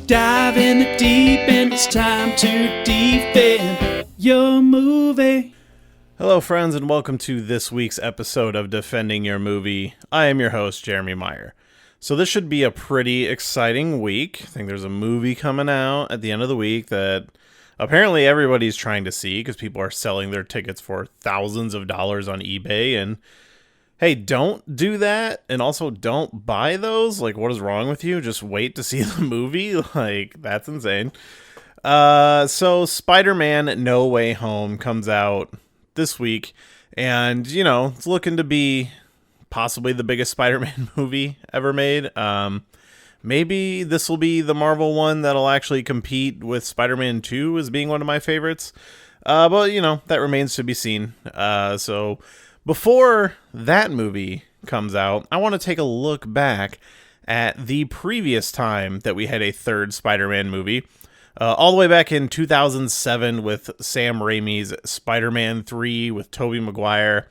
Dive in the deep end, it's time to defend your movie. Hello, friends, and welcome to this week's episode of Defending Your Movie. I am your host, Jeremy Meyer. So this should be a pretty exciting week. I think there's a movie coming out at the end of the week that apparently everybody's trying to see because people are selling their tickets for thousands of dollars on eBay. And hey, don't do that. And also don't buy those. Like, what is wrong with you? Just wait to see the movie. Like, that's insane. So Spider-Man No Way Home comes out this week. And, you know, it's looking to be possibly the biggest Spider-Man movie ever made. Maybe this will be the Marvel one that'll actually compete with Spider-Man 2 as being one of my favorites. But, you know, that remains to be seen. So before that movie comes out, I want to take a look back at the previous time that we had a third Spider-Man movie. All the way back in 2007 with Sam Raimi's Spider-Man 3 with Tobey Maguire.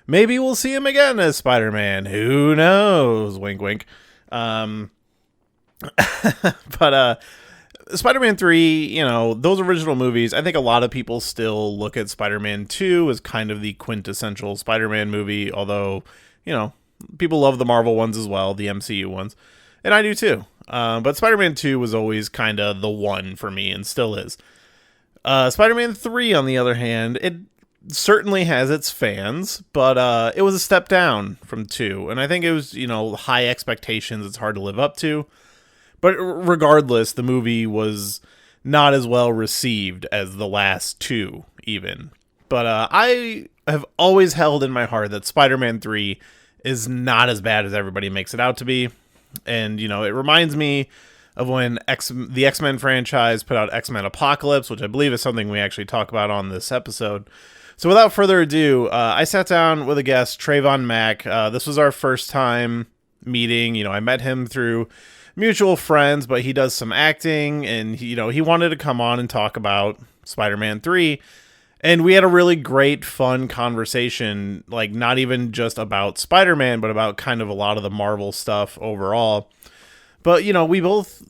Maybe we'll see him again as Spider-Man. Who knows? Wink, wink. But Spider-Man 3, you know, those original movies, I think a lot of people still look at Spider-Man 2 as kind of the quintessential Spider-Man movie, although, you know, people love the Marvel ones as well, the MCU ones, and I do too. But Spider-Man 2 was always kind of the one for me, and still is. Spider-Man 3, on the other hand, it certainly has its fans, but it was a step down from 2, and I think it was, you know, high expectations it's hard to live up to. But regardless, the movie was not as well received as the last two, even. But I have always held in my heart that Spider-Man 3 is not as bad as everybody makes it out to be. And, you know, it reminds me of when the X-Men franchise put out X-Men Apocalypse, which I believe is something we actually talk about on this episode. So without further ado, I sat down with a guest, Trayvon Mack. This was our first time meeting. You know, I met him through mutual friends, but he does some acting, and he wanted to come on and talk about Spider-Man 3, and we had a really great, fun conversation, like not even just about Spider-Man, but about kind of a lot of the Marvel stuff overall. But, you know, we both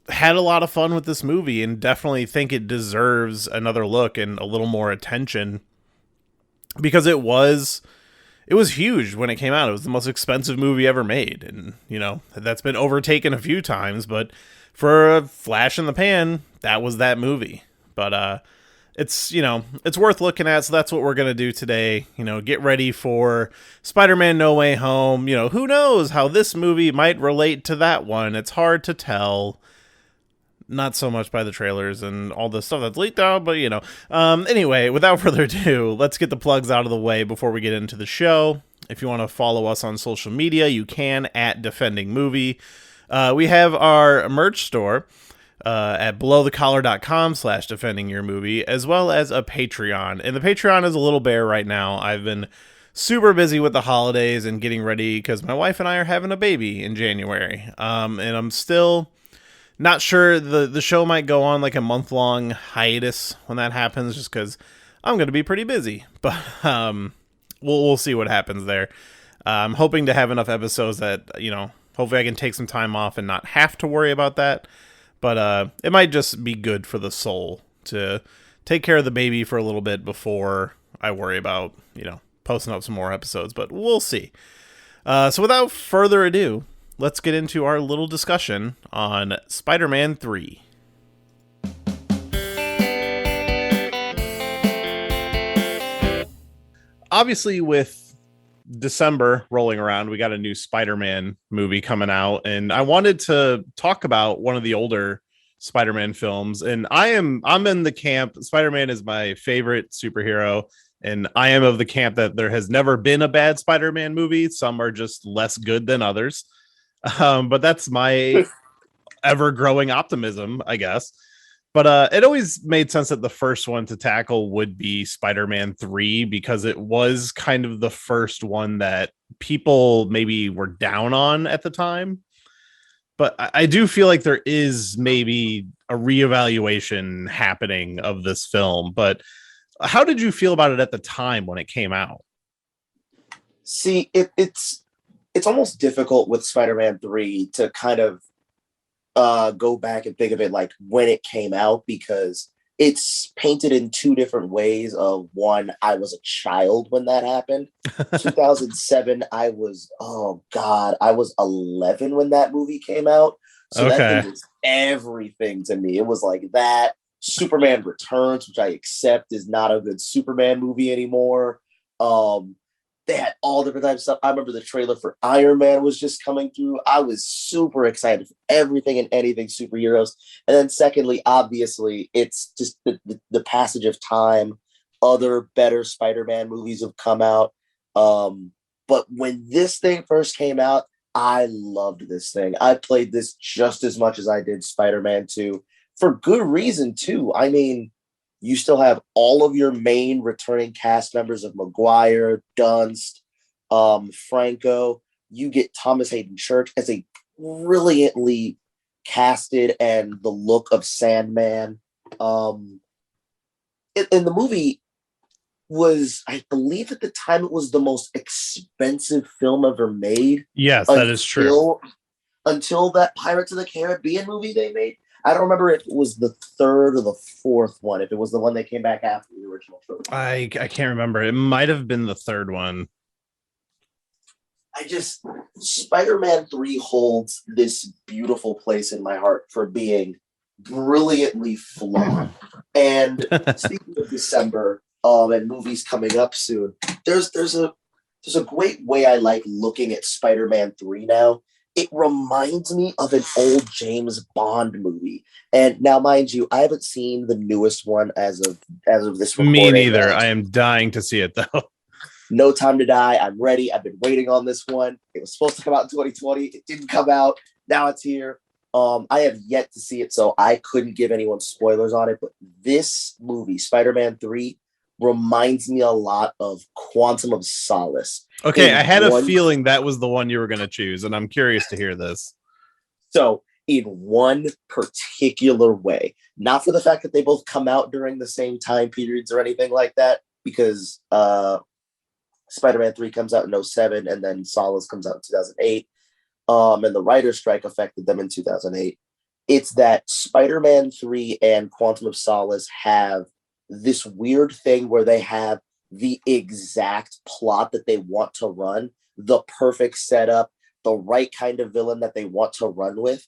had a lot of fun with this movie and definitely think it deserves another look and a little more attention because it was huge when it came out. It was the most expensive movie ever made. And, you know, that's been overtaken a few times, but for a flash in the pan, that was that movie. But it's, you know, it's worth looking at. So that's what we're going to do today. You know, get ready for Spider-Man No Way Home. You know, who knows how this movie might relate to that one. It's hard to tell. Not so much by the trailers and all the stuff that's leaked out, but, you know. Anyway, without further ado, let's get the plugs out of the way before we get into the show. If you want to follow us on social media, you can at Defending Movie. We have our merch store at belowthecollar.com/defendingyourmovie, as well as a Patreon. And the Patreon is a little bare right now. I've been super busy with the holidays and getting ready because my wife and I are having a baby in January. And I'm still not sure. The show might go on like a month-long hiatus when that happens, just because I'm going to be pretty busy. But we'll see what happens there. I'm hoping to have enough episodes that, you know, hopefully I can take some time off and not have to worry about that. But it might just be good for the soul to take care of the baby for a little bit before I worry about, you know, posting up some more episodes. But we'll see. So without further ado, let's get into our little discussion on Spider-Man 3. Obviously, with December rolling around, we got a new Spider-Man movie coming out, and I wanted to talk about one of the older Spider-Man films. And I'm in the camp. Spider-Man is my favorite superhero, and I am of the camp that there has never been a bad Spider-Man movie. Some are just less good than others. But that's my ever-growing optimism, I guess. But it always made sense that the first one to tackle would be Spider-Man 3, because it was kind of the first one that people maybe were down on at the time. But I do feel like there is maybe a reevaluation happening of this film. But how did you feel about it at the time when it came out? See, it's almost difficult with Spider-Man 3 to kind of go back and think of it like when it came out, because it's painted in two different ways. Of one, I was a child when that happened. 2007, I was 11 when that movie came out. So that Okay. thing was everything to me. It was like that. Superman Returns, which I accept is not a good Superman movie anymore. Um, they had all different types of stuff. I remember the trailer for Iron Man was just coming through. I was super excited for everything and anything superheroes. And then secondly, obviously, it's just the passage of time. Other better Spider-Man movies have come out. But when this thing first came out, I loved this thing. I played this just as much as I did Spider-Man 2 for good reason, too. I mean, you still have all of your main returning cast members of Maguire, Dunst, Franco. You get Thomas Hayden Church as a brilliantly casted and the look of Sandman. And the movie was, I believe at the time, it was the most expensive film ever made. Yes, that is true. Until that Pirates of the Caribbean movie they made. I don't remember if it was the third or the fourth one, if it was the one that came back after the original trilogy. I can't remember. It might have been the third one. Spider-Man 3 holds this beautiful place in my heart for being brilliantly flawed. And speaking of December, and movies coming up soon, there's a great way I like looking at Spider-Man 3 now. It reminds me of an old James Bond movie. And now, mind you, I haven't seen the newest one as of this recording. Me neither. I am dying to see it, though. No Time to Die. I'm ready. I've been waiting on this one. It was supposed to come out in 2020. It didn't come out. Now it's here. I have yet to see it, so I couldn't give anyone spoilers on it. But this movie, Spider-Man 3, reminds me a lot of Quantum of Solace. Okay, I had a feeling that was the one you were going to choose, and I'm curious to hear this. So, in one particular way, not for the fact that they both come out during the same time periods or anything like that, because Spider-Man 3 comes out in 2007, and then Solace comes out in 2008, and the writer's strike affected them in 2008. It's that Spider-Man 3 and Quantum of Solace have this weird thing where they have the exact plot that they want to run, the perfect setup, the right kind of villain that they want to run with,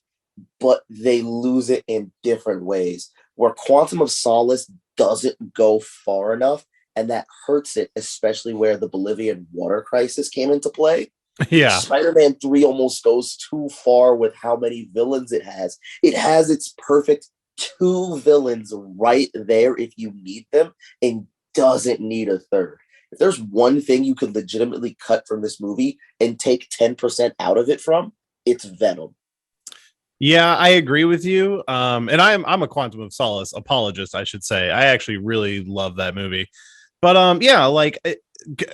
but they lose it in different ways. Where Quantum of Solace doesn't go far enough, and that hurts it, especially where the Bolivian water crisis came into play. Yeah. Spider-Man 3 almost goes too far with how many villains it has. It has its perfect two villains right there if you need them, and doesn't need a third. If there's one thing you could legitimately cut from this movie and take 10% out of it from, it's Venom. Yeah, I agree with you. And I'm a Quantum of Solace apologist, I should say. I actually really love that movie. But yeah, like,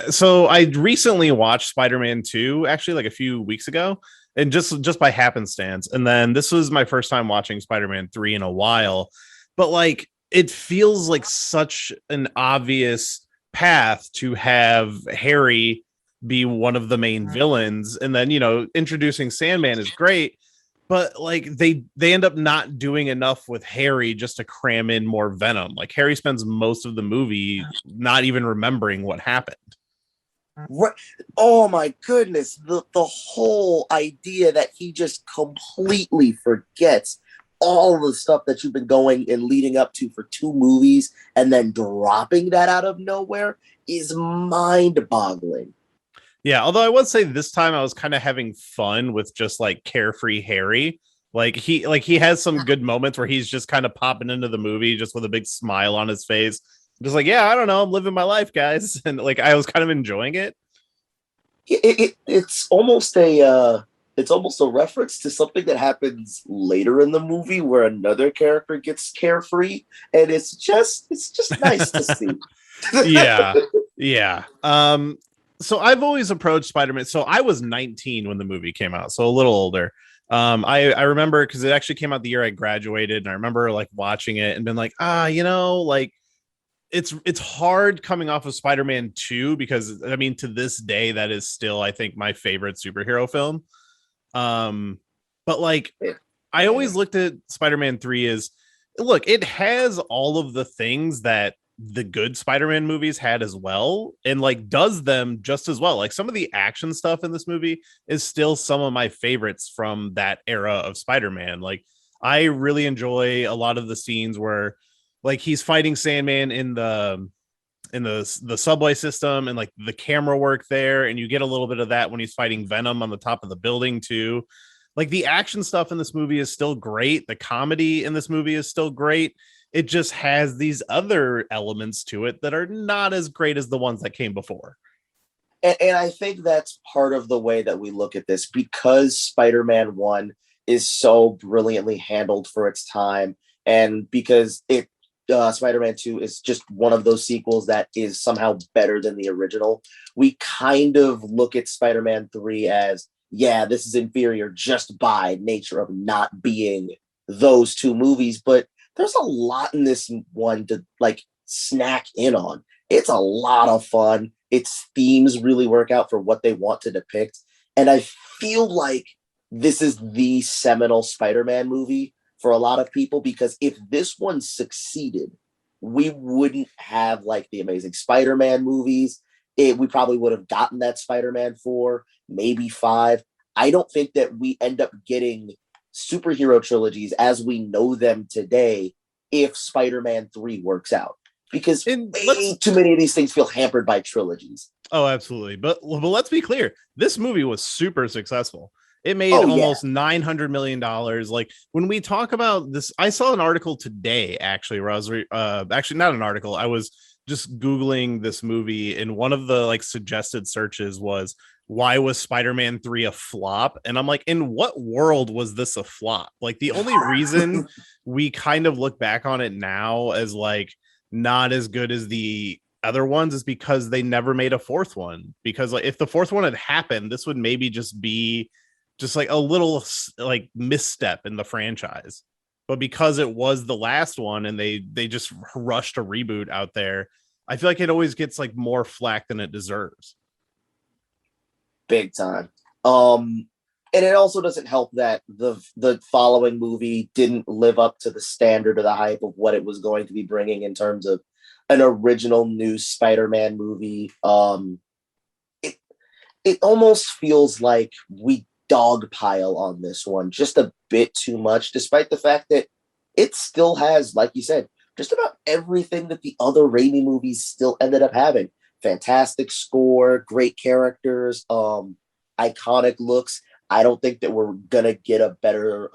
so I recently watched Spider-Man 2 actually like a few weeks ago, and just by happenstance. And then this was my first time watching Spider-Man 3 in a while. But like, it feels like such an obvious path to have Harry be one of the main villains, and then, you know, introducing Sandman is great, but like they end up not doing enough with Harry just to cram in more Venom. Like, Harry spends most of the movie not even remembering what happened. Right. Oh my goodness, the whole idea that he just completely forgets all the stuff that you've been going and leading up to for two movies, and then dropping that out of nowhere is mind-boggling. Yeah, although I would say this time I was kind of having fun with just like carefree Harry. Like he has some good moments where he's just kind of popping into the movie just with a big smile on his face. Just like, yeah, I don't know, I'm living my life, guys. And like, I was kind of enjoying it. It's almost a reference to something that happens later in the movie where another character gets carefree, and it's just nice to see. Yeah. So I've always approached Spider-Man. So I was 19 when the movie came out, so a little older. I remember because it actually came out the year I graduated, and I remember like watching it and been like, like it's hard coming off of Spider-Man 2, because I mean, to this day, that is still, I think, my favorite superhero film. But like, I always looked at Spider-Man 3 as, look, it has all of the things that the good Spider-Man movies had as well, and like does them just as well. Like some of the action stuff in this movie is still some of my favorites from that era of Spider-Man. Like I really enjoy a lot of the scenes where like he's fighting Sandman in the subway system, and like the camera work there, and you get a little bit of that when he's fighting Venom on the top of the building too. Like the action stuff in this movie is still great. The comedy in this movie is still great. It just has these other elements to it that are not as great as the ones that came before. And I think that's part of the way that we look at this, because Spider-Man 1 is so brilliantly handled for its time, and because Spider-Man 2 is just one of those sequels that is somehow better than the original. We kind of look at Spider-Man 3 as, yeah, this is inferior just by nature of not being those two movies, but there's a lot in this one to like snack in on. It's a lot of fun. Its themes really work out for what they want to depict. And I feel like this is the seminal Spider-Man movie for a lot of people, because if this one succeeded, we wouldn't have like the Amazing Spider-Man movies. We probably would have gotten that Spider-Man 4, maybe 5. I don't think that we end up getting superhero trilogies as we know them today if Spider-Man 3 works out, because way too many of these things feel hampered by trilogies. Oh, absolutely. But let's be clear. This movie was super successful. It made almost $900 million. Like when we talk about this, I saw an article today, actually, where I was actually not an article. I was just Googling this movie, and one of the like suggested searches was, why was Spider-Man 3 a flop? And I'm like, in what world was this a flop? Like the only reason we kind of look back on it now as like not as good as the other ones is because they never made a fourth one. Because like if the fourth one had happened, this would maybe just be just like a little like misstep in the franchise. But because it was the last one and they just rushed a reboot out there, I feel like it always gets like more flack than it deserves. Big time. And it also doesn't help that the following movie didn't live up to the standard or the hype of what it was going to be bringing in terms of an original new Spider-Man movie. It almost feels like we dogpile on this one just a bit too much, despite the fact that it still has, like you said, just about everything that the other Raimi movies still ended up having. Fantastic score, great characters, iconic looks. I don't think that we're gonna get a better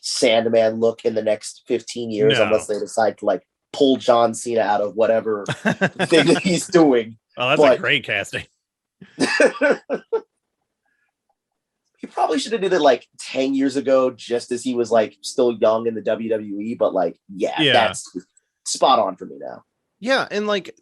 Sandman look in the next 15 years, unless they decide to like pull John Cena out of whatever thing that he's doing. Oh, that's a great casting. He probably should have did it like 10 years ago, just as he was like still young in the WWE. But like, yeah. That's spot on for me now. Yeah, and like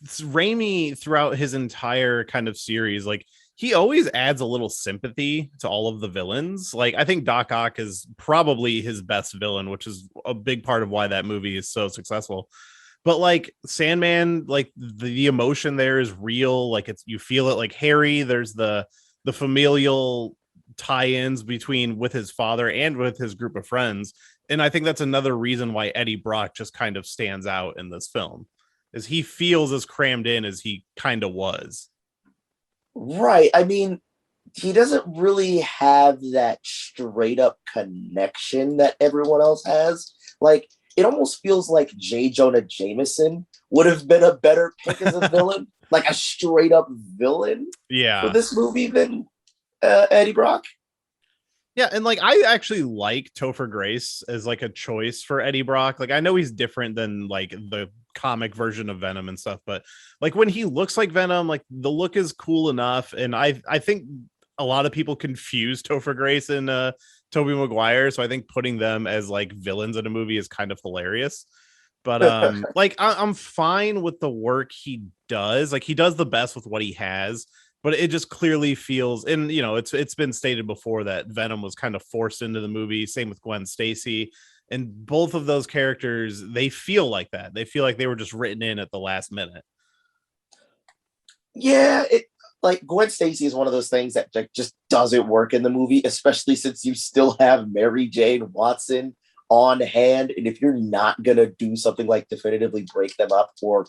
Raimi throughout his entire kind of series, like he always adds a little sympathy to all of the villains. Like I think Doc Ock is probably his best villain, which is a big part of why that movie is so successful. But like Sandman, like the emotion there is real. Like you feel it. Like Harry, there's the familial tie-ins between with his father and with his group of friends. And I think that's another reason why Eddie Brock just kind of stands out in this film, is he feels as crammed in as he kind of was. Right. I mean, he doesn't really have that straight up connection that everyone else has. Like, it almost feels like J. Jonah Jameson would have been a better pick as a villain, like a straight up villain for this movie than Eddie Brock. Yeah, and like I actually like Topher Grace as like a choice for Eddie Brock. Like I know he's different than like the comic version of Venom and stuff, but like when he looks like Venom, like the look is cool enough. And I think a lot of people confuse Topher Grace and Tobey Maguire, so I think putting them as like villains in a movie is kind of hilarious. But like I'm fine with the work he does. Like he does the best with what he has. But it just clearly feels, and you know, it's been stated before that Venom was kind of forced into the movie. Same with Gwen Stacy, and both of those characters, they feel like that. They feel like they were just written in at the last minute. Yeah, like Gwen Stacy is one of those things that like, just doesn't work in the movie, especially since you still have Mary Jane Watson on hand. And if you're not gonna do something like definitively break them up, or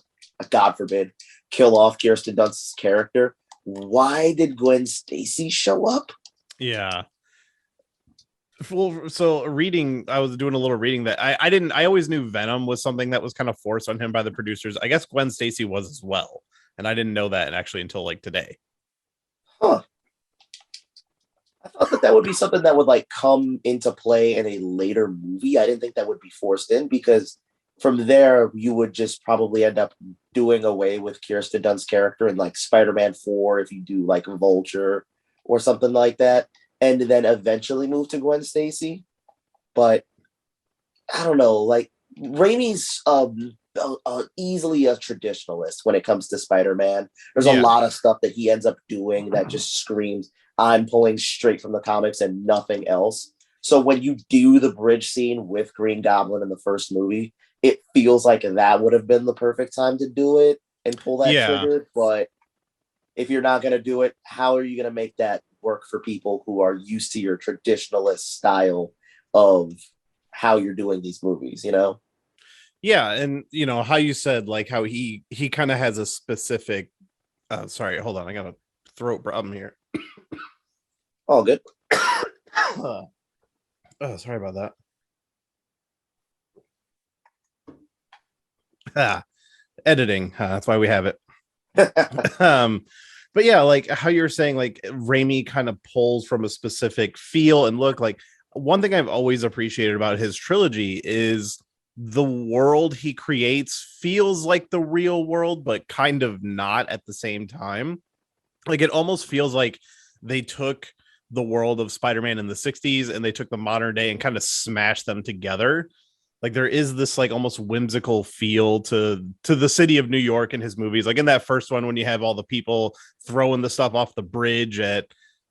God forbid, kill off Kirsten Dunst's character, why did Gwen Stacy show up? Yeah. Well, so reading, I was doing a little reading that I always knew Venom was something that was kind of forced on him by the producers. I guess Gwen Stacy was as well. And I didn't know that actually until like today. Huh. I thought that would be something that would like come into play in a later movie. I didn't think that would be forced in, because from there you would just probably end up doing away with Kirsten Dunst's character in like Spider-Man 4 if you do like Vulture or something like that, and then eventually move to Gwen Stacy. But I don't know, like Raimi's easily a traditionalist when it comes to Spider-Man. There's a lot of stuff that he ends up doing that just screams, I'm pulling straight from the comics and nothing else. So when you do the bridge scene with Green Goblin in the first movie, it feels like that would have been the perfect time to do it and pull that trigger. But if you're not going to do it, how are you going to make that work for people who are used to your traditionalist style of how you're doing these movies, you know? Yeah, and you know how you said like how he kind of has a specific sorry, hold on, I got a throat problem here. All good. Oh, sorry about that. Editing, that's why we have it. But yeah, like how you're saying, like Raimi kind of pulls from a specific feel and look. Like one thing I've always appreciated about his trilogy is the world he creates feels like the real world, but kind of not at the same time. Like it almost feels like they took the world of Spider-Man in the 60s and they took the modern day and kind of smashed them together. Like there is this like almost whimsical feel to the city of New York in his movies. Like in that first one, when you have all the people throwing the stuff off the bridge at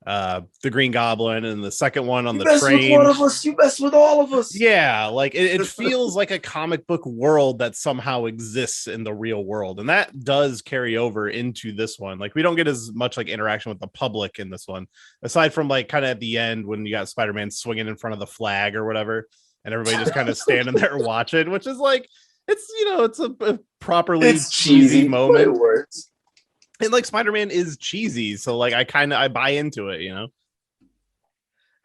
the Green Goblin, and the second one on the train. You mess with one of us, you mess with all of us. Yeah, like it feels like a comic book world that somehow exists in the real world, and that does carry over into this one. Like we don't get as much like interaction with the public in this one, aside from like kind of at the end when you got Spider-Man swinging in front of the flag or whatever, and everybody just kind of standing there watching, which is like it's, you know, it's a properly cheesy moment. It works. And like Spider-Man is cheesy, so like I buy into it, you know.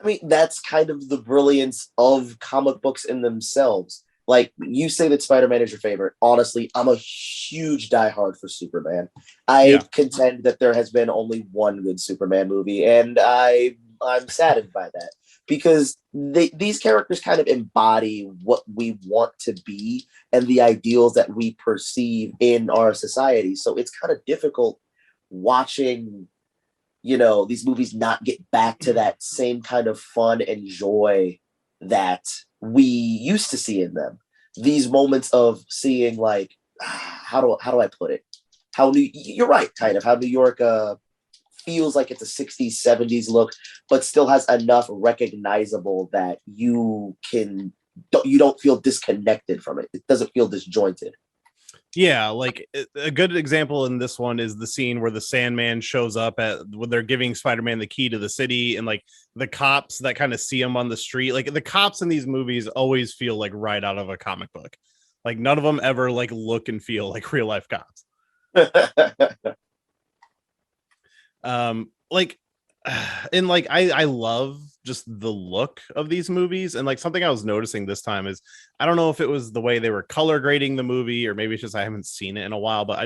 I mean, that's kind of the brilliance of comic books in themselves. Like you say that Spider-Man is your favorite. Honestly, I'm a huge diehard for Superman. I contend that there has been only one good Superman movie, and I'm saddened by that, because these characters kind of embody what we want to be and the ideals that we perceive in our society. So it's kind of difficult watching, you know, these movies not get back to that same kind of fun and joy that we used to see in them. These moments of seeing like, how do I put it? You're right, kind of how New York feels like it's a 60s, 70s look, but still has enough recognizable that you don't feel disconnected from it. It doesn't feel disjointed. Yeah, like a good example in this one is the scene where the Sandman shows up when they're giving Spider-Man the key to the city, and like the cops that kind of see him on the street. Like the cops in these movies always feel like right out of a comic book. Like none of them ever like look and feel like real life cops. Like and like I love just the look of these movies, and like something I was noticing this time is I don't know if it was the way they were color grading the movie, or maybe it's just I haven't seen it in a while, but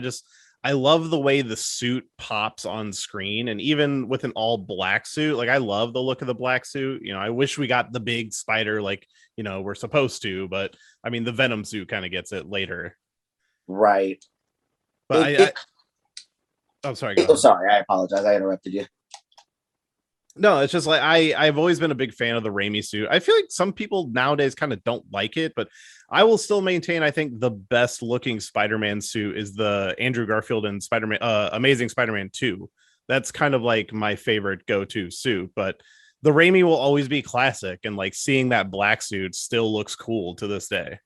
I love the way the suit pops on screen, and even with an all black suit, like I love the look of the black suit. You know, I wish we got the big spider like, you know, we're supposed to, but I mean the Venom suit kind of gets it later, right? But I'm sorry. I'm sorry. I apologize. I interrupted you. No, it's just like I've always been a big fan of the Raimi suit. I feel like some people nowadays kind of don't like it, but I will still maintain I think the best looking Spider-Man suit is the Andrew Garfield and Spider-Man Amazing Spider-Man 2. That's kind of like my favorite go-to suit, but the Raimi will always be classic, and like seeing that black suit still looks cool to this day.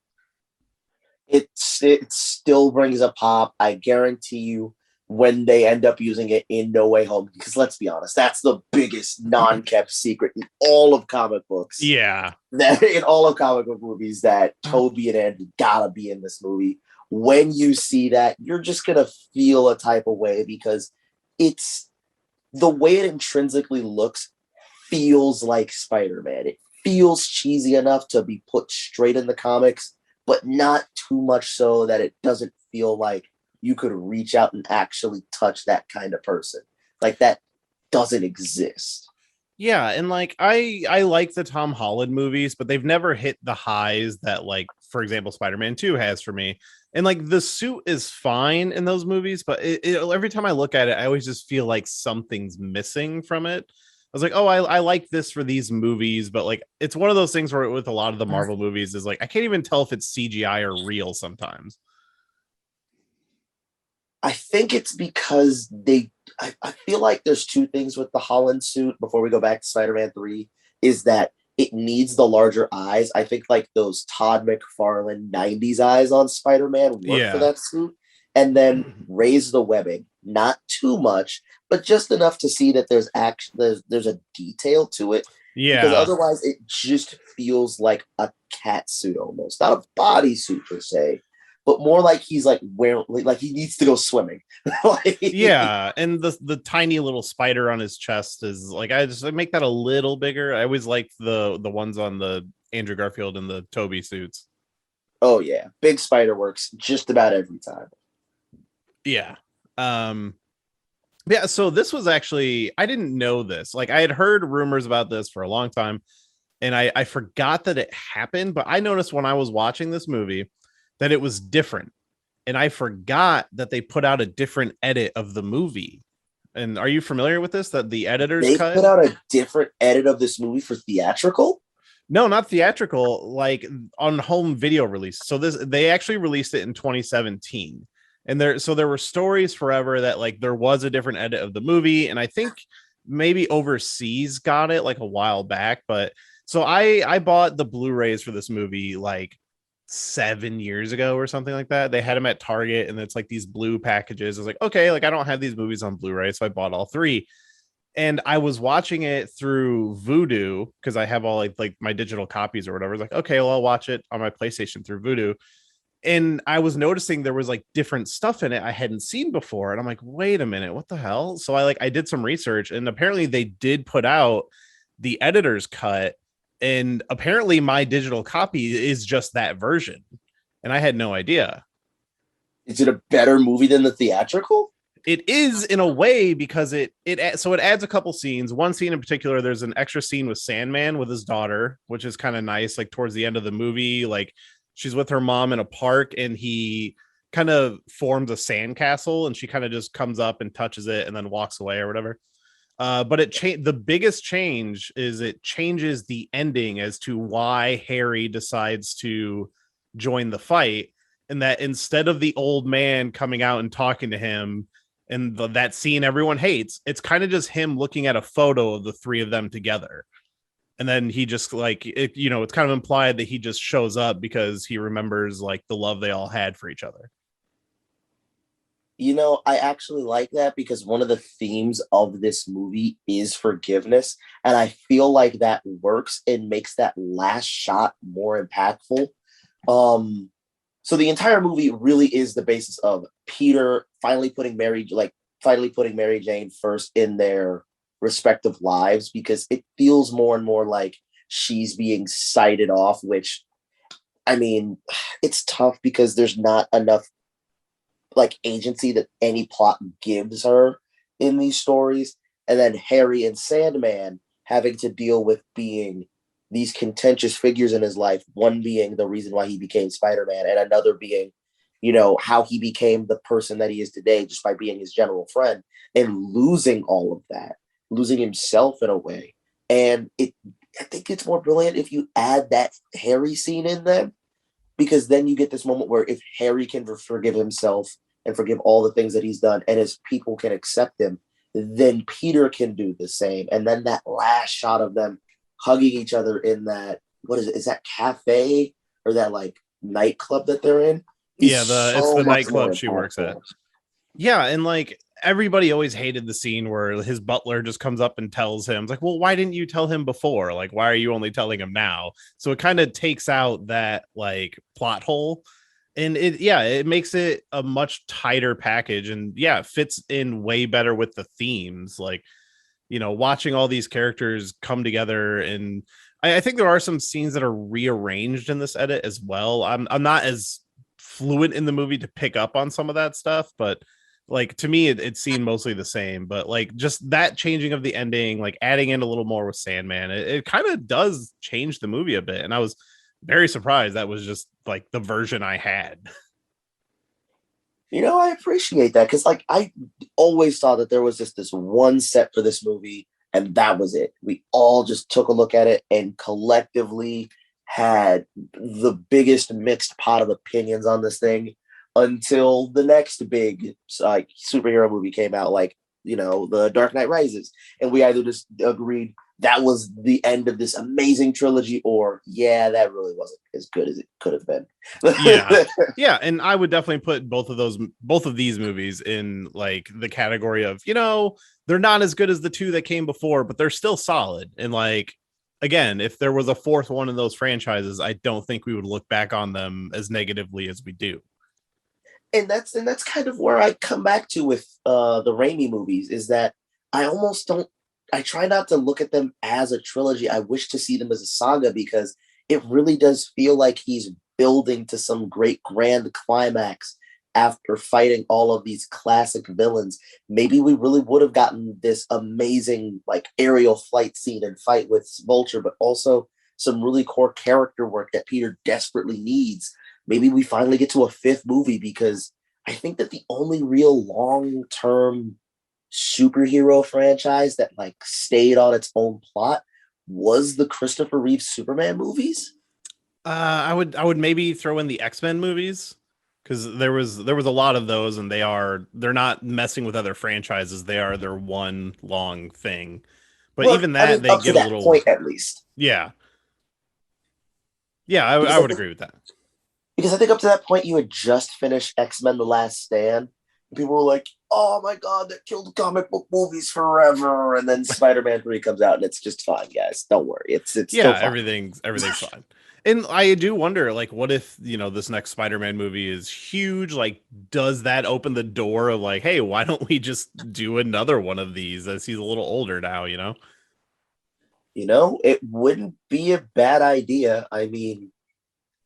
It still brings a pop. I guarantee you when they end up using it in No Way Home, because let's be honest, that's the biggest non-kept secret in all of comic books. Yeah. That in all of comic book movies, that Toby and Andrew gotta be in this movie. When you see that, you're just gonna feel a type of way, because it's the way it intrinsically looks feels like Spider-Man. It feels cheesy enough to be put straight in the comics, but not too much so that it doesn't feel like you could reach out and actually touch that kind of person. Like, that doesn't exist. Yeah, and like I like the Tom Holland movies, but they've never hit the highs that, like, for example, Spider-Man 2 has for me. And like the suit is fine in those movies, but every time I look at it, I always just feel like something's missing from it. I was like, oh, I like this for these movies, but like it's one of those things where with a lot of the Marvel movies is like I can't even tell if it's CGI or real sometimes. I think it's because I feel like there's two things with the Holland suit before we go back to Spider-Man 3, is that it needs the larger eyes. I think like those Todd McFarlane 90s eyes on Spider-Man work for that suit. And then raise the webbing. Not too much, but just enough to see that there's a detail to it. Yeah. Because otherwise it just feels like a cat suit almost. Not a bodysuit per se, but more like he's like wearing, like he needs to go swimming. Like, yeah, and the tiny little spider on his chest is like I make that a little bigger. I always like the ones on the Andrew Garfield and the Toby suits. Oh yeah, big spider works just about every time. Yeah. Yeah, so this was actually, I didn't know this. Like I had heard rumors about this for a long time, and I forgot that it happened, but I noticed when I was watching this movie that it was different. And I forgot that they put out a different edit of the movie. And are you familiar with this? That the editors they put out a different edit of this movie for theatrical? No, not theatrical, like on home video release. So they actually released it in 2017. And there were stories forever that like there was a different edit of the movie. And I think maybe overseas got it like a while back. But so I bought the Blu-rays for this movie like 7 years ago or something like that. They had them at Target, and it's like these blue packages. I was like, okay, like I don't have these movies on Blu-ray, so I bought all three. And I was watching it through Vudu because I have all like my digital copies or whatever. I was like, okay, well, I'll watch it on my PlayStation through Vudu. And I was noticing there was like different stuff in it I hadn't seen before. And I'm like, wait a minute, what the hell? So I did some research, and apparently they did put out the editor's cut. And apparently my digital copy is just that version. And I had no idea. Is it a better movie than the theatrical? It is in a way, because it adds a couple scenes. One scene in particular, there's an extra scene with Sandman with his daughter, which is kind of nice. Like towards the end of the movie, like she's with her mom in a park, and he kind of forms a sandcastle, and she kind of just comes up and touches it and then walks away or whatever. But the biggest change is it changes the ending as to why Harry decides to join the fight, and that instead of the old man coming out and talking to him and that scene everyone hates, it's kind of just him looking at a photo of the three of them together. And then he just like it, it's kind of implied that he just shows up because he remembers like the love they all had for each other. I actually like that, because one of the themes of this movie is forgiveness. And I feel like that works and makes that last shot more impactful. So the entire movie really is the basis of Peter finally putting Mary Jane first in their respective lives, because it feels more and more like she's being cited off, which, I mean, it's tough because there's not enough like agency that any plot gives her in these stories. And then Harry and Sandman having to deal with being these contentious figures in his life, one being the reason why he became Spider-Man, and another being, how he became the person that he is today just by being his general friend, and losing all of that, losing himself in a way. And I think it's more brilliant if you add that Harry scene in there, because then you get this moment where if Harry can forgive himself and forgive all the things that he's done, and his people can accept him, then Peter can do the same. And then that last shot of them hugging each other in that, what is it? Is that cafe or that like nightclub that they're in? It's the nightclub she works at. Yeah, and like everybody always hated the scene where his butler just comes up and tells him, it's like, well, why didn't you tell him before? Like, why are you only telling him now? So it kind of takes out that like plot hole. And it makes it a much tighter package. And yeah, it fits in way better with the themes. Like, watching all these characters come together. And I think there are some scenes that are rearranged in this edit as well. I'm not as fluent in the movie to pick up on some of that stuff, but like to me it seemed mostly the same. But like just that changing of the ending, like adding in a little more with Sandman, it kind of does change the movie a bit. And I was very surprised that was just like the version I had. I appreciate that because, like, I always thought that there was just this one set for this movie, and that was it. We all just took a look at it and collectively had the biggest mixed pot of opinions on this thing until the next big like superhero movie came out, like the Dark Knight Rises, and we either just agreed that was the end of this amazing trilogy, or yeah, that really wasn't as good as it could have been. Yeah, and I would definitely put both of these movies in like the category of, they're not as good as the two that came before, but they're still solid. And like, again, if there was a fourth one in those franchises, I don't think we would look back on them as negatively as we do. And that's kind of where I come back to with the Raimi movies, is that I almost don't I try not to look at them as a trilogy. I wish to see them as a saga, because it really does feel like he's building to some great grand climax after fighting all of these classic villains. Maybe we really would have gotten this amazing like aerial flight scene and fight with Vulture, but also some really core character work that Peter desperately needs. Maybe we finally get to a fifth movie, because I think that the only real long-term superhero franchise that like stayed on its own plot was the Christopher Reeve Superman movies. I would maybe throw in the X-Men movies, because there was a lot of those, and they're not messing with other franchises. They are their one long thing. But Well, even I that mean, they up to get a that little. point at least. Yeah. Yeah, I Because I would think, agree with that. because I think up to that point you had just finished X-Men: The Last Stand. And people were like, "Oh my god, that killed comic book movies forever." And then Spider-Man 3 comes out and it's just fine, guys. Don't worry. It's still Yeah, fine. everything's fine. And I do wonder, like, what if, this next Spider-Man movie is huge? Like, does that open the door of like, hey, why don't we just do another one of these as he's a little older now? It wouldn't be a bad idea. I mean,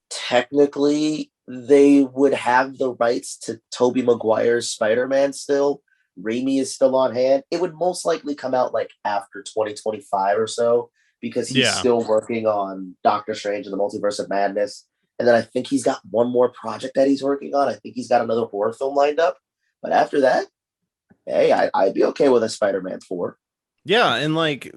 technically they would have the rights to Tobey Maguire's Spider-Man still. Raimi is still on hand. It would most likely come out like after 2025 or so, because he's Yeah. still working on Doctor Strange and the Multiverse of Madness. And then I think he's got one more project that he's working on. I think he's got another horror film lined up. But after that, hey, I'd be okay with a Spider-Man 4. Yeah, and like,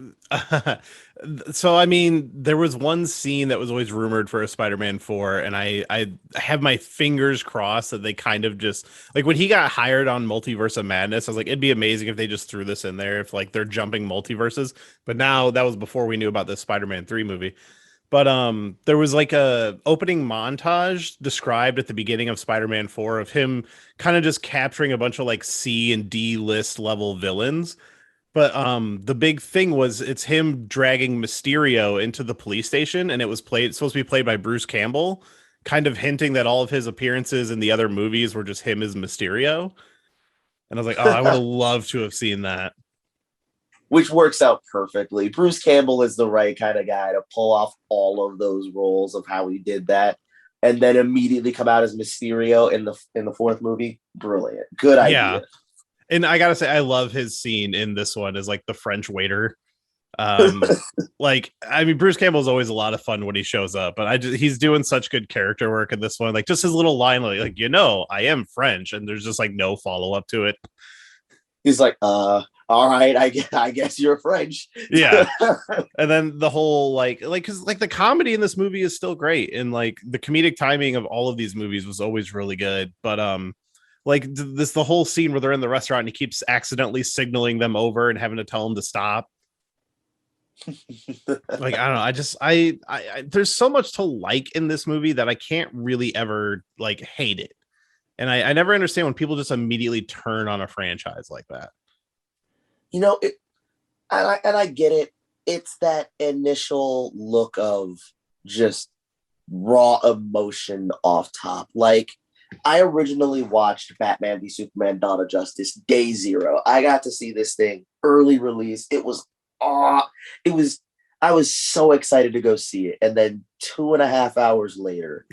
so I mean, there was one scene that was always rumored for a Spider-Man 4, and I have my fingers crossed that they kind of just like when he got hired on Multiverse of Madness, I was like, it'd be amazing if they just threw this in there, if like they're jumping multiverses. But now that was before we knew about this Spider-Man 3 movie. But there was like a opening montage described at the beginning of Spider-Man 4 of him kind of just capturing a bunch of like C and D list level villains. But the big thing was it's him dragging Mysterio into the police station, and it was supposed to be played by Bruce Campbell, kind of hinting that all of his appearances in the other movies were just him as Mysterio. And I was like, oh, I would have loved to have seen that. Which works out perfectly. Bruce Campbell is the right kind of guy to pull off all of those roles of how he did that, and then immediately come out as Mysterio in the fourth movie. Brilliant, good Yeah. idea. And I gotta say, I love his scene in this one as like the French waiter. Um, like, I mean, Bruce Campbell's always a lot of fun when he shows up, but he's doing such good character work in this one. Like, just his little line, like I am French, and there's just like no follow up to it. He's like, all right, I guess you're French. Yeah. And then the whole because like the comedy in this movie is still great, and like the comedic timing of all of these movies was always really good. But like the whole scene where they're in the restaurant and he keeps accidentally signaling them over and having to tell them to stop. Like, I don't know, I there's so much to like in this movie that I can't really ever like hate it. And I never understand when people just immediately turn on a franchise like that. You know, I get it. It's that initial look of just raw emotion off top. Like, I originally watched Batman v Superman: Dawn of Justice day zero. I got to see this thing early release. It was it was I was so excited to go see it. And then 2.5 hours later,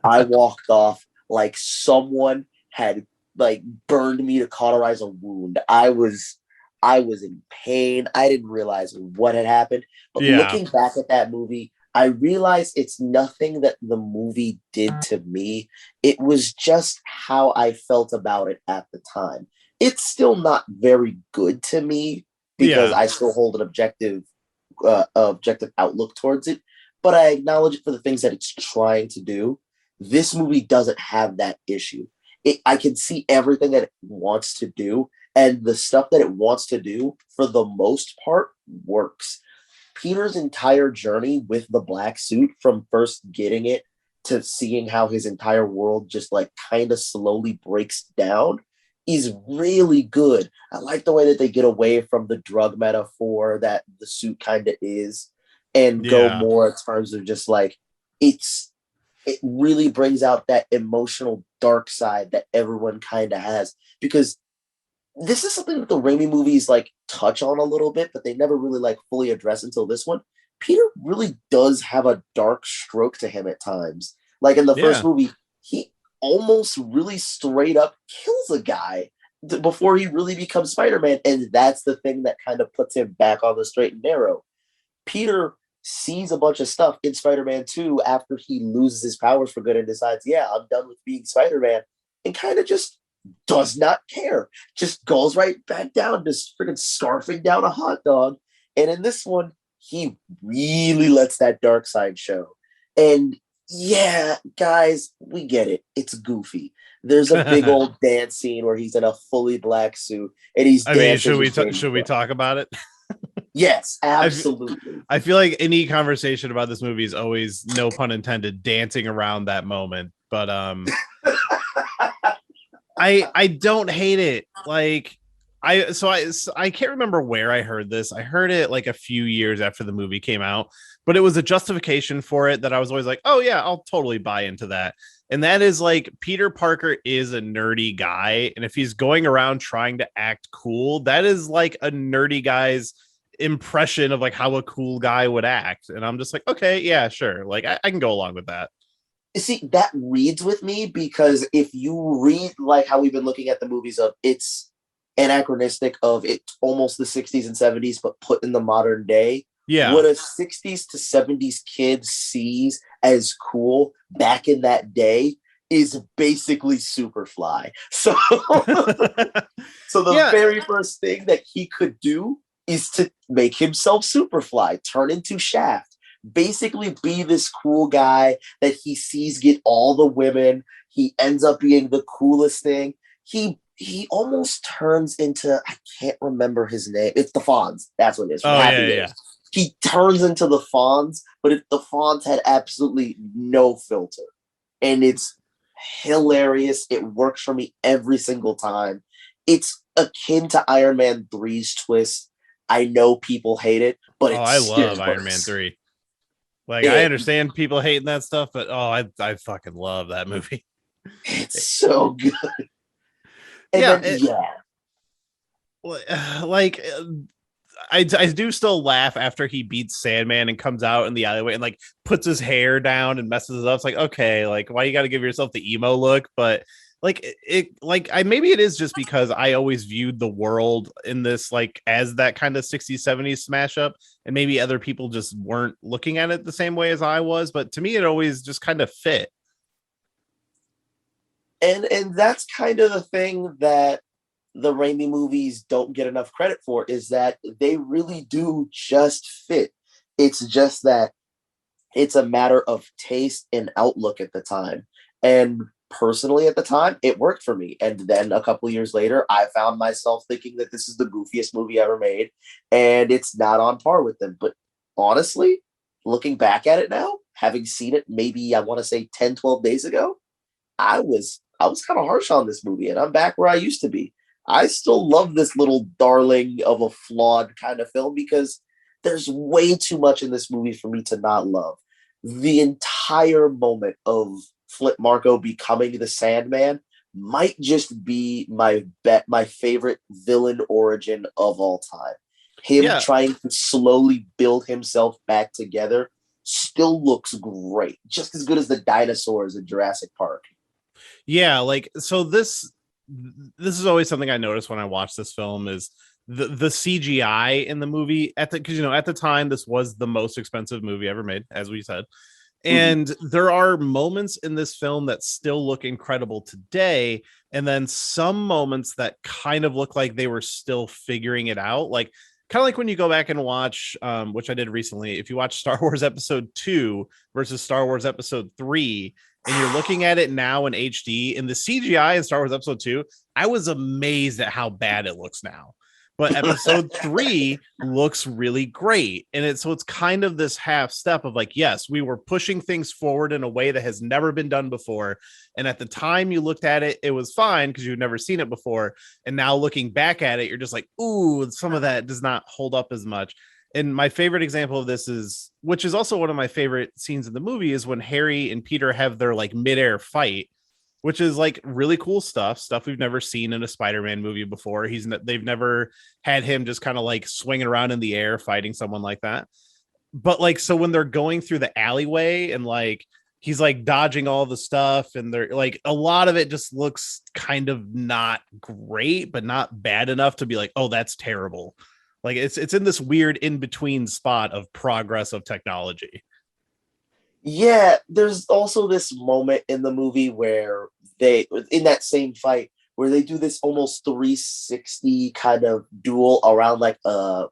I walked off like someone had like burned me to cauterize a wound. I was in pain. I didn't realize what had happened. But Yeah. looking back at that movie, I realized it's nothing that the movie did to me. It was just how I felt about it at the time. It's still not very good to me because Yeah. I still hold an objective outlook towards it. But I acknowledge it for the things that it's trying to do. This movie doesn't have that issue. I can see everything that it wants to do, and the stuff that it wants to do, for the most part, works. Peter's entire journey with the black suit, from first getting it to seeing how his entire world just like kind of slowly breaks down, is really good. I like the way that they get away from the drug metaphor that the suit kind of is, and go Yeah. more in terms of just like, it really brings out that emotional dark side that everyone kind of has, because this is something that the Raimi movies like touch on a little bit, but they never really like fully address until this one. Peter really does have a dark stroke to him at times. Like in the first Yeah. movie, he almost really straight up kills a guy before he really becomes Spider-Man, and that's the thing that kind of puts him back on the straight and narrow. Peter sees a bunch of stuff in Spider-Man 2 after he loses his powers for good and decides, yeah, I'm done with being Spider-Man, and kind of just does not care. Just goes right back down to freaking scarfing down a hot dog. And in this one, he really lets that dark side show. And yeah, guys, we get it. It's goofy. There's a big I old dance scene where he's in a fully black suit and he's mean, dancing. should we talk about it? Yes, I, f- absolutely. I feel like any conversation about this movie is always, no pun intended, dancing around that moment. But I don't hate it. Like, I can't remember where I heard this. I heard it like a few years after the movie came out, but it was a justification for it that I was always like, oh yeah, I'll totally buy into that. And that is like, Peter Parker is a nerdy guy, and if he's going around trying to act cool, that is like a nerdy guy's impression of like how a cool guy would act. And I'm just like, okay, yeah, sure. Like I can go along with that. See, that reads with me, because if you read like how we've been looking at the movies of, it's anachronistic of it, almost the 60s and 70s but put in the modern day, Yeah. what a 60s to 70s kid sees as cool back in that day is basically Superfly. So so the Yeah. very first thing that he could do is to make himself Superfly, turn into Shaft, basically be this cool guy that he sees get all the women. He ends up being the coolest thing. He almost turns into, I can't remember his name. It's the Fonz. That's what it is. From Oh Happy yeah, Days. yeah. He turns into the Fonz, but if the Fonz had absolutely no filter. And it's hilarious. It works for me every single time. It's akin to Iron Man 3's twist. I know people hate it, but Oh, it I still love Iron Man works. 3. Like, I It, understand people hating that stuff, but I fucking love that movie. it's so good. And Yeah, then, yeah. like I do still laugh after he beats Sandman and comes out in the alleyway and like puts his hair down and messes it up. It's like, okay, like, why you got to give yourself the emo look? But like like I maybe it is just because I always viewed the world in this like as that kind of 60s 70s smash up, and maybe other people just weren't looking at it the same way as I was. But to me, it always just kind of fit. And that's kind of the thing that the Raimi movies don't get enough credit for, is that they really do just fit. It's just that it's a matter of taste and outlook at the time. And personally, at the time, it worked for me. And then a couple of years later, I found myself thinking that this is the goofiest movie ever made, and it's not on par with them. But honestly, looking back at it now, having seen it maybe, I want to say 10, 12 days ago, I was I was kind of harsh on this movie, and I'm back where I used to be. I still love this little darling of a flawed kind of film because there's way too much in this movie for me to not love. The entire moment of Flip Marko becoming the Sandman might just be my favorite villain origin of all time. Him Yeah. trying to slowly build himself back together still looks great, just as good as the dinosaurs in Jurassic Park. Yeah, like so this is always something I notice when I watch this film is the CGI in the movie because at the time this was the most expensive movie ever made, as we said. And there are moments in this film that still look incredible today, and then some moments that kind of look like they were still figuring it out, like kind of like when you go back and watch which I did recently, if you watch Star Wars Episode 2 versus Star Wars Episode 3 and you're looking at it now in HD, in the CGI in Star Wars Episode 2, I was amazed at how bad it looks now. But Episode 3 looks really great. And it's kind of this half step of like, yes, we were pushing things forward in a way that has never been done before. And at the time you looked at it, it was fine because you've never seen it before. And now looking back at it, you're just like, ooh, some of that does not hold up as much. And my favorite example of this is, which is also one of my favorite scenes in the movie, is when Harry and Peter have their like midair fight, which is like really cool stuff we've never seen in a Spider-Man movie before. They've never had him just kind of like swinging around in the air fighting someone like that. But like, so when they're going through the alleyway and like he's like dodging all the stuff and they're like, a lot of it just looks kind of not great, but not bad enough to be like, oh, that's terrible. Like it's in this weird in between spot of progress of technology. Yeah, there's also this moment in the movie where in that same fight, where they do this almost 360 kind of duel around like a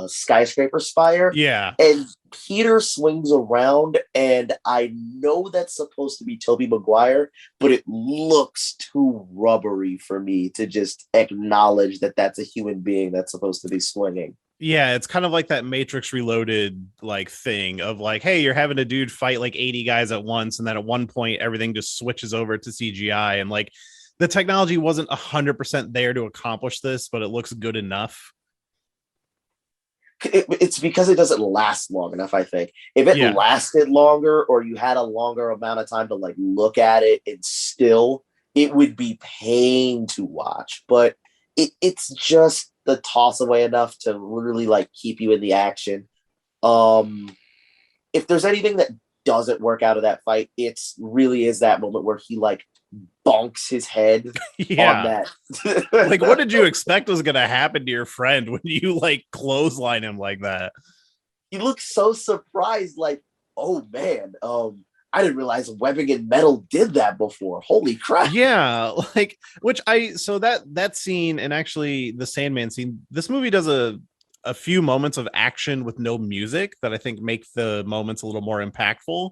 skyscraper spire. Yeah. And Peter swings around, and I know that's supposed to be Tobey Maguire, but it looks too rubbery for me to just acknowledge that that's a human being that's supposed to be swinging. Yeah, it's kind of like that Matrix Reloaded like thing of like, hey, you're having a dude fight like 80 guys at once, and then at one point everything just switches over to CGI, and like the technology wasn't 100% there to accomplish this, but it looks good enough. It's because it doesn't last long enough, I think. If it lasted longer, or you had a longer amount of time to like look at it, and still it would be pain to watch. But it's just the toss away enough to really like keep you in the action. If there's anything that doesn't work out of that fight, it's really is that moment where he like bonks his head on that. Like, what did you expect was gonna happen to your friend when you like clothesline him like that? He looks so surprised, like, oh man, I didn't realize webbing and metal did that before. Holy crap. Yeah, like so that scene, and actually the Sandman scene, this movie does a few moments of action with no music that I think make the moments a little more impactful.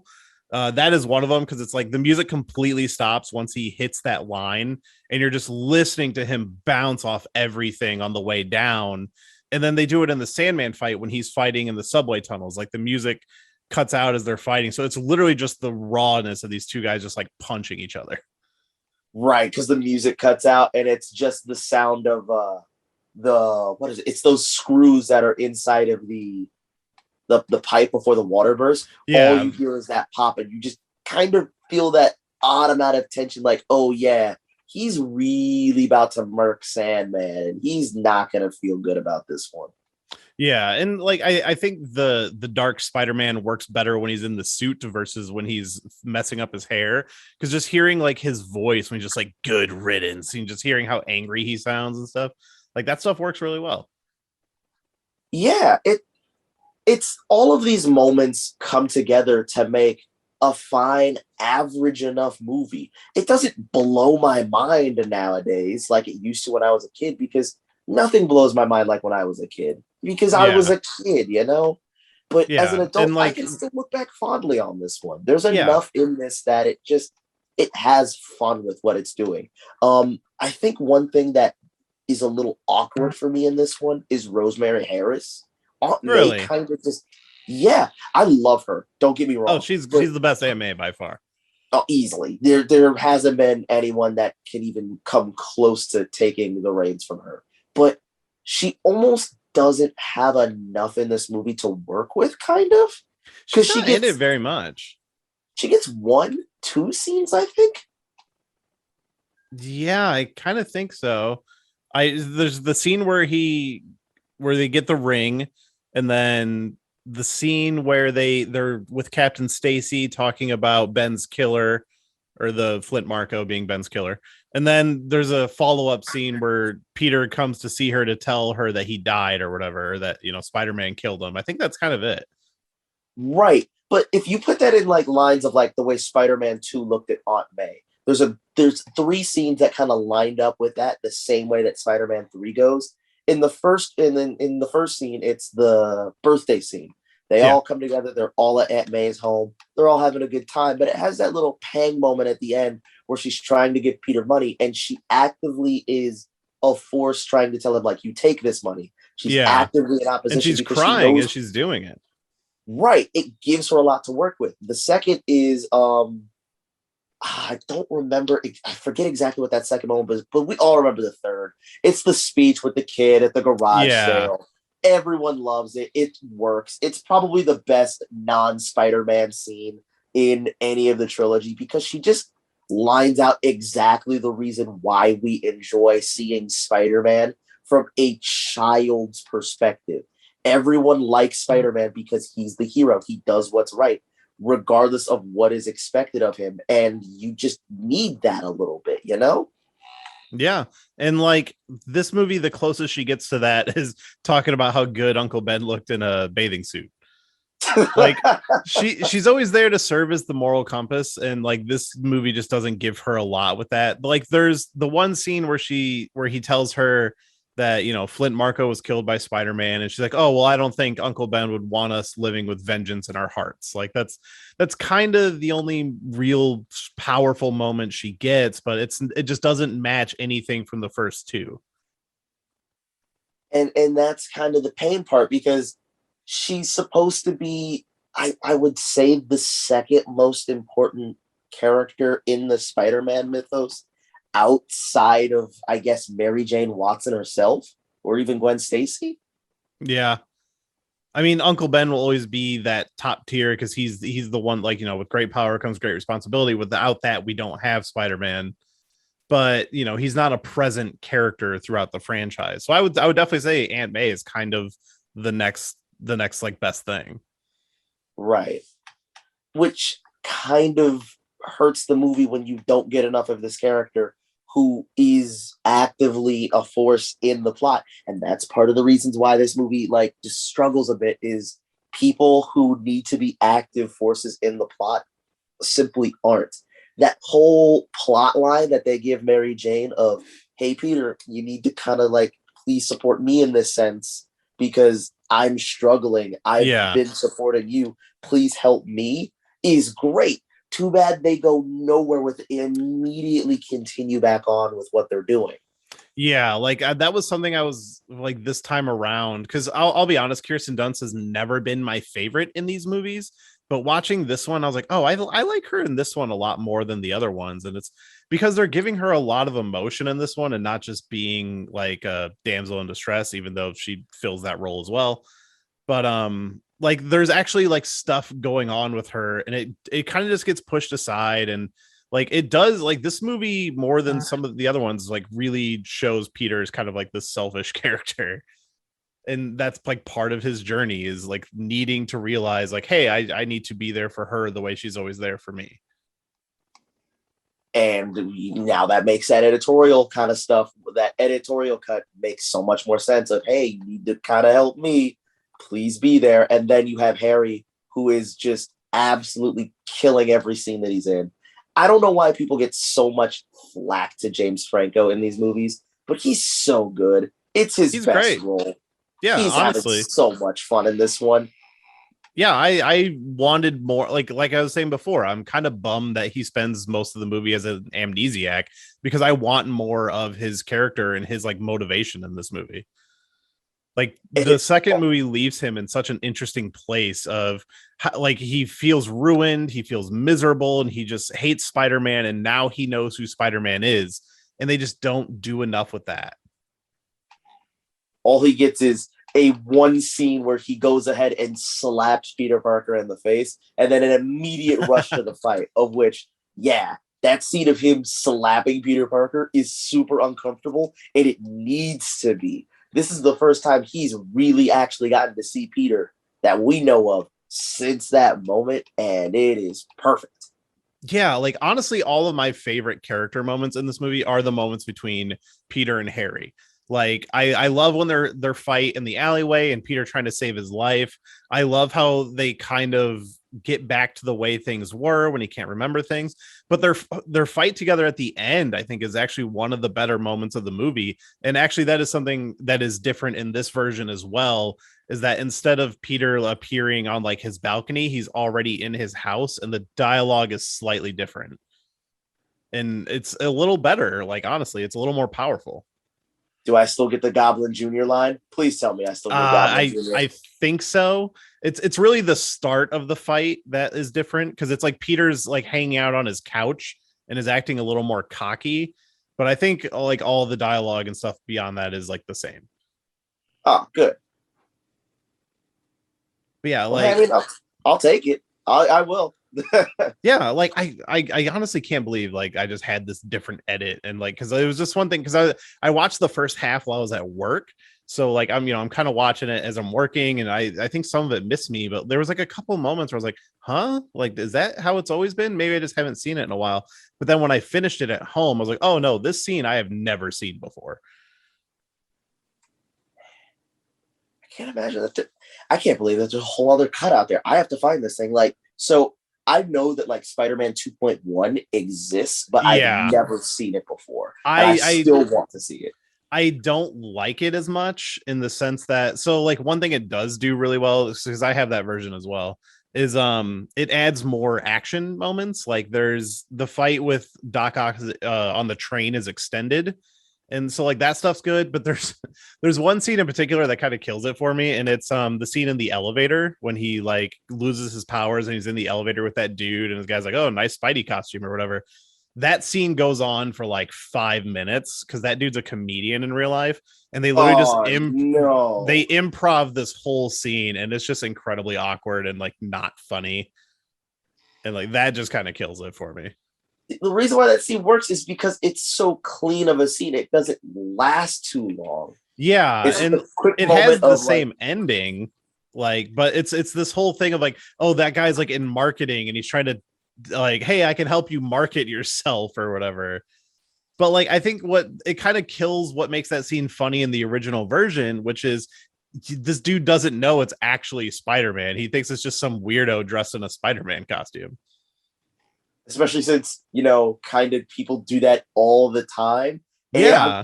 That is one of them, because it's like the music completely stops once he hits that line, and you're just listening to him bounce off everything on the way down. And then they do it in the Sandman fight when he's fighting in the subway tunnels. Like the music cuts out as they're fighting, so it's literally just the rawness of these two guys just like punching each other. Right, because the music cuts out and it's just the sound of what is it? It's those screws that are inside of the pipe before the water bursts. Yeah. All you hear is that pop, and you just kind of feel that odd amount of tension, like, oh yeah, he's really about to murk Sandman, and he's not gonna feel good about this one. Yeah, and like I think the dark Spider-Man works better when he's in the suit versus when he's messing up his hair, because just hearing like his voice when he's just like good riddance, and just hearing how angry he sounds and stuff, like that stuff works really well. Yeah, it's all of these moments come together to make a fine, average enough movie. It doesn't blow my mind nowadays like it used to when I was a kid, because nothing blows my mind like when I was a kid, because I was a kid, you know? But as an adult, like, I can still look back fondly on this one. There's enough in this that it has fun with what it's doing. I think one thing that is a little awkward for me in this one is Rosemary Harris. Aunt Really? May kind of just, I love her. Don't get me wrong. Oh, she's the best Aunt May by far. Oh, easily. There hasn't been anyone that can even come close to taking the reins from her. But she almost doesn't have enough in this movie to work with, kind of. She's not in it very much. She gets 1-2 scenes, I think. Yeah, I kind of think so. There's the scene where they get the ring, and then the scene where they're with Captain Stacy talking about Ben's killer, or the Flint Marco being Ben's killer. And then there's a follow-up scene where Peter comes to see her to tell her that he died or whatever, or that, Spider-Man killed him. I think that's kind of it. Right. But if you put that in like lines of like the way Spider-Man 2 looked at Aunt May, there's 3 scenes that kind of lined up with that the same way that Spider-Man 3 goes. In the first scene, it's the birthday scene. They all come together. They're all at Aunt May's home. They're all having a good time. But it has that little pang moment at the end where she's trying to give Peter money, and she actively is a force trying to tell him, like, you take this money. She's actively in opposition. And she's crying as she's doing it. Right. It gives her a lot to work with. The second is I don't remember. I forget exactly what that second moment was, but we all remember the third. It's the speech with the kid at the garage sale. Everyone loves it. It works. It's probably the best non-Spider-Man scene in any of the trilogy because she just lines out exactly the reason why we enjoy seeing Spider-Man from a child's perspective. Everyone likes Spider-Man because he's the hero. He does what's right, regardless of what is expected of him. And you just need that a little bit, you know? Yeah. And like this movie, the closest she gets to that is talking about how good Uncle Ben looked in a bathing suit. Like she's always there to serve as the moral compass, and like this movie just doesn't give her a lot with that. Like there's the one scene where he tells her that Flint Marco was killed by Spider-Man, and she's like, oh well, I don't think Uncle Ben would want us living with vengeance in our hearts. Like that's kind of the only real powerful moment she gets, but it just doesn't match anything from the first 2. And that's kind of the pain part, because she's supposed to be, I would say, the second most important character in the Spider-Man mythos, outside of, I guess, Mary Jane Watson herself, or even Gwen Stacy. Yeah. I mean, Uncle Ben will always be that top tier because he's the one, like, with great power comes great responsibility. Without that, we don't have Spider-Man. But, he's not a present character throughout the franchise. So I would definitely say Aunt May is kind of the next like best thing. Right. Which kind of hurts the movie when you don't get enough of this character who is actively a force in the plot. And that's part of the reasons why this movie like just struggles a bit, is people who need to be active forces in the plot simply aren't. That whole plot line that they give Mary Jane of, hey, Peter, you need to kind of like, please support me in this sense because I'm struggling. I've been supporting you. Please help me, is great. Too bad they go nowhere with it and immediately continue back on with what they're doing. Yeah, like that was something I was like this time around, because I'll be honest, Kirsten Dunst has never been my favorite in these movies. But watching this one, I was like, oh, I like her in this one a lot more than the other ones. And it's because they're giving her a lot of emotion in this one and not just being like a damsel in distress, even though she fills that role as well. But like there's actually like stuff going on with her, and it kind of just gets pushed aside. And like it does, like this movie more than some of the other ones like really shows Peter as kind of like this selfish character. And that's like part of his journey, is like needing to realize like, hey, I need to be there for her the way she's always there for me. And now that makes that editorial kind of stuff, that editorial cut makes so much more sense of, hey, you need to kind of help me, please be there. And then you have Harry, who is just absolutely killing every scene that he's in. I don't know why people get so much flack to James Franco in these movies, but he's so good. It's his best role. Yeah, he's honestly, having so much fun in this one. Yeah, I wanted more. Like I was saying before, I'm kind of bummed that he spends most of the movie as an amnesiac, because I want more of his character and his like motivation in this movie. Like And the second movie leaves him in such an interesting place of how, like he feels ruined, he feels miserable, and he just hates Spider-Man. And now he knows who Spider-Man is, and they just don't do enough with that. all he gets is a one scene where he goes ahead and slaps Peter Parker in the face, and then an immediate rush to the fight, of which, yeah, that scene of him slapping Peter Parker is super uncomfortable, and it needs to be. This is the first time he's really actually gotten to see Peter that we know of since that moment, and it is perfect. Yeah, like honestly, all of my favorite character moments in this movie are the moments between Peter and Harry. Like I love when they're fight in the alleyway and Peter trying to save his life. I love how they kind of get back to the way things were when he can't remember things. But their fight together at the end, I think, is actually one of the better moments of the movie. And actually, that is something that is different in this version as well. Is that instead of Peter appearing on like his balcony, he's already in his house, and the dialogue is slightly different. And it's a little better. Like honestly, it's a little more powerful. Do I still get the Goblin Jr. line? Please tell me I still get Goblin Jr. I think so. It's really the start of the fight that is different because it's like Peter's like hanging out on his couch and is acting a little more cocky. But I think like all the dialogue and stuff beyond that is like the same. Oh, good. But yeah, Well, like I mean, I'll take it. I will. yeah, like I honestly can't believe like I just had this different edit and like because it was just one thing because I watched the first half while I was at work. So like I'm kind of watching it as I'm working and I think some of it missed me, but there was like a couple moments where I was like, huh? Like, is that how it's always been? Maybe I just haven't seen it in a while. But then when I finished it at home, I was like, oh no, this scene I have never seen before. I can't imagine that. I can't believe that there's a whole other cut out there. I have to find this thing. Like, so I know that like Spider-Man 2.1 exists, but Yeah. I've never seen it before. I still want to see it. I don't like it as much in the sense that so like one thing it does do really well because I have that version as well is it adds more action moments. Like there's the fight with Doc Ock on the train is extended. And so like that stuff's good, but there's one scene in particular that kind of kills it for me, and it's the scene in the elevator when he like loses his powers and he's in the elevator with that dude, and this guy's like, "Oh, nice Spidey costume" or whatever. That scene goes on for like 5 minutes because that dude's a comedian in real life, and they literally they improv this whole scene, and it's just incredibly awkward and like not funny, and like that just kind of kills it for me. The reason why that scene works is because it's so clean of a scene. It doesn't last too long. Yeah, and it has the same ending, like, but it's this whole thing of like, oh, that guy's like in marketing and he's trying to like, hey, I can help you market yourself or whatever. But like, I think what it kind of kills what makes that scene funny in the original version, which is this dude doesn't know it's actually Spider-Man. He thinks it's just some weirdo dressed in a Spider-Man costume. Especially since, kind of people do that all the time. And yeah.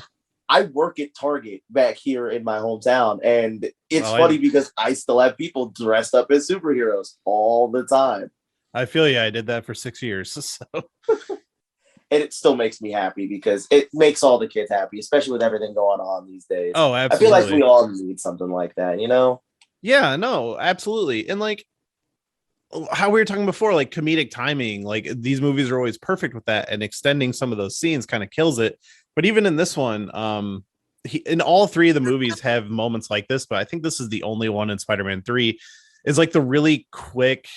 I work at Target back here in my hometown, and it's funny because I still have people dressed up as superheroes all the time. I feel you. I did that for 6 years. So. And it still makes me happy because it makes all the kids happy, especially with everything going on these days. Oh, absolutely. I feel like we all need something like that, Yeah, no, absolutely. And like how we were talking before, like comedic timing, like these movies are always perfect with that, and extending some of those scenes kind of kills it. But even in this one, in all three of the movies have moments like this, but I think this is the only one in Spider-Man 3 is like the really quick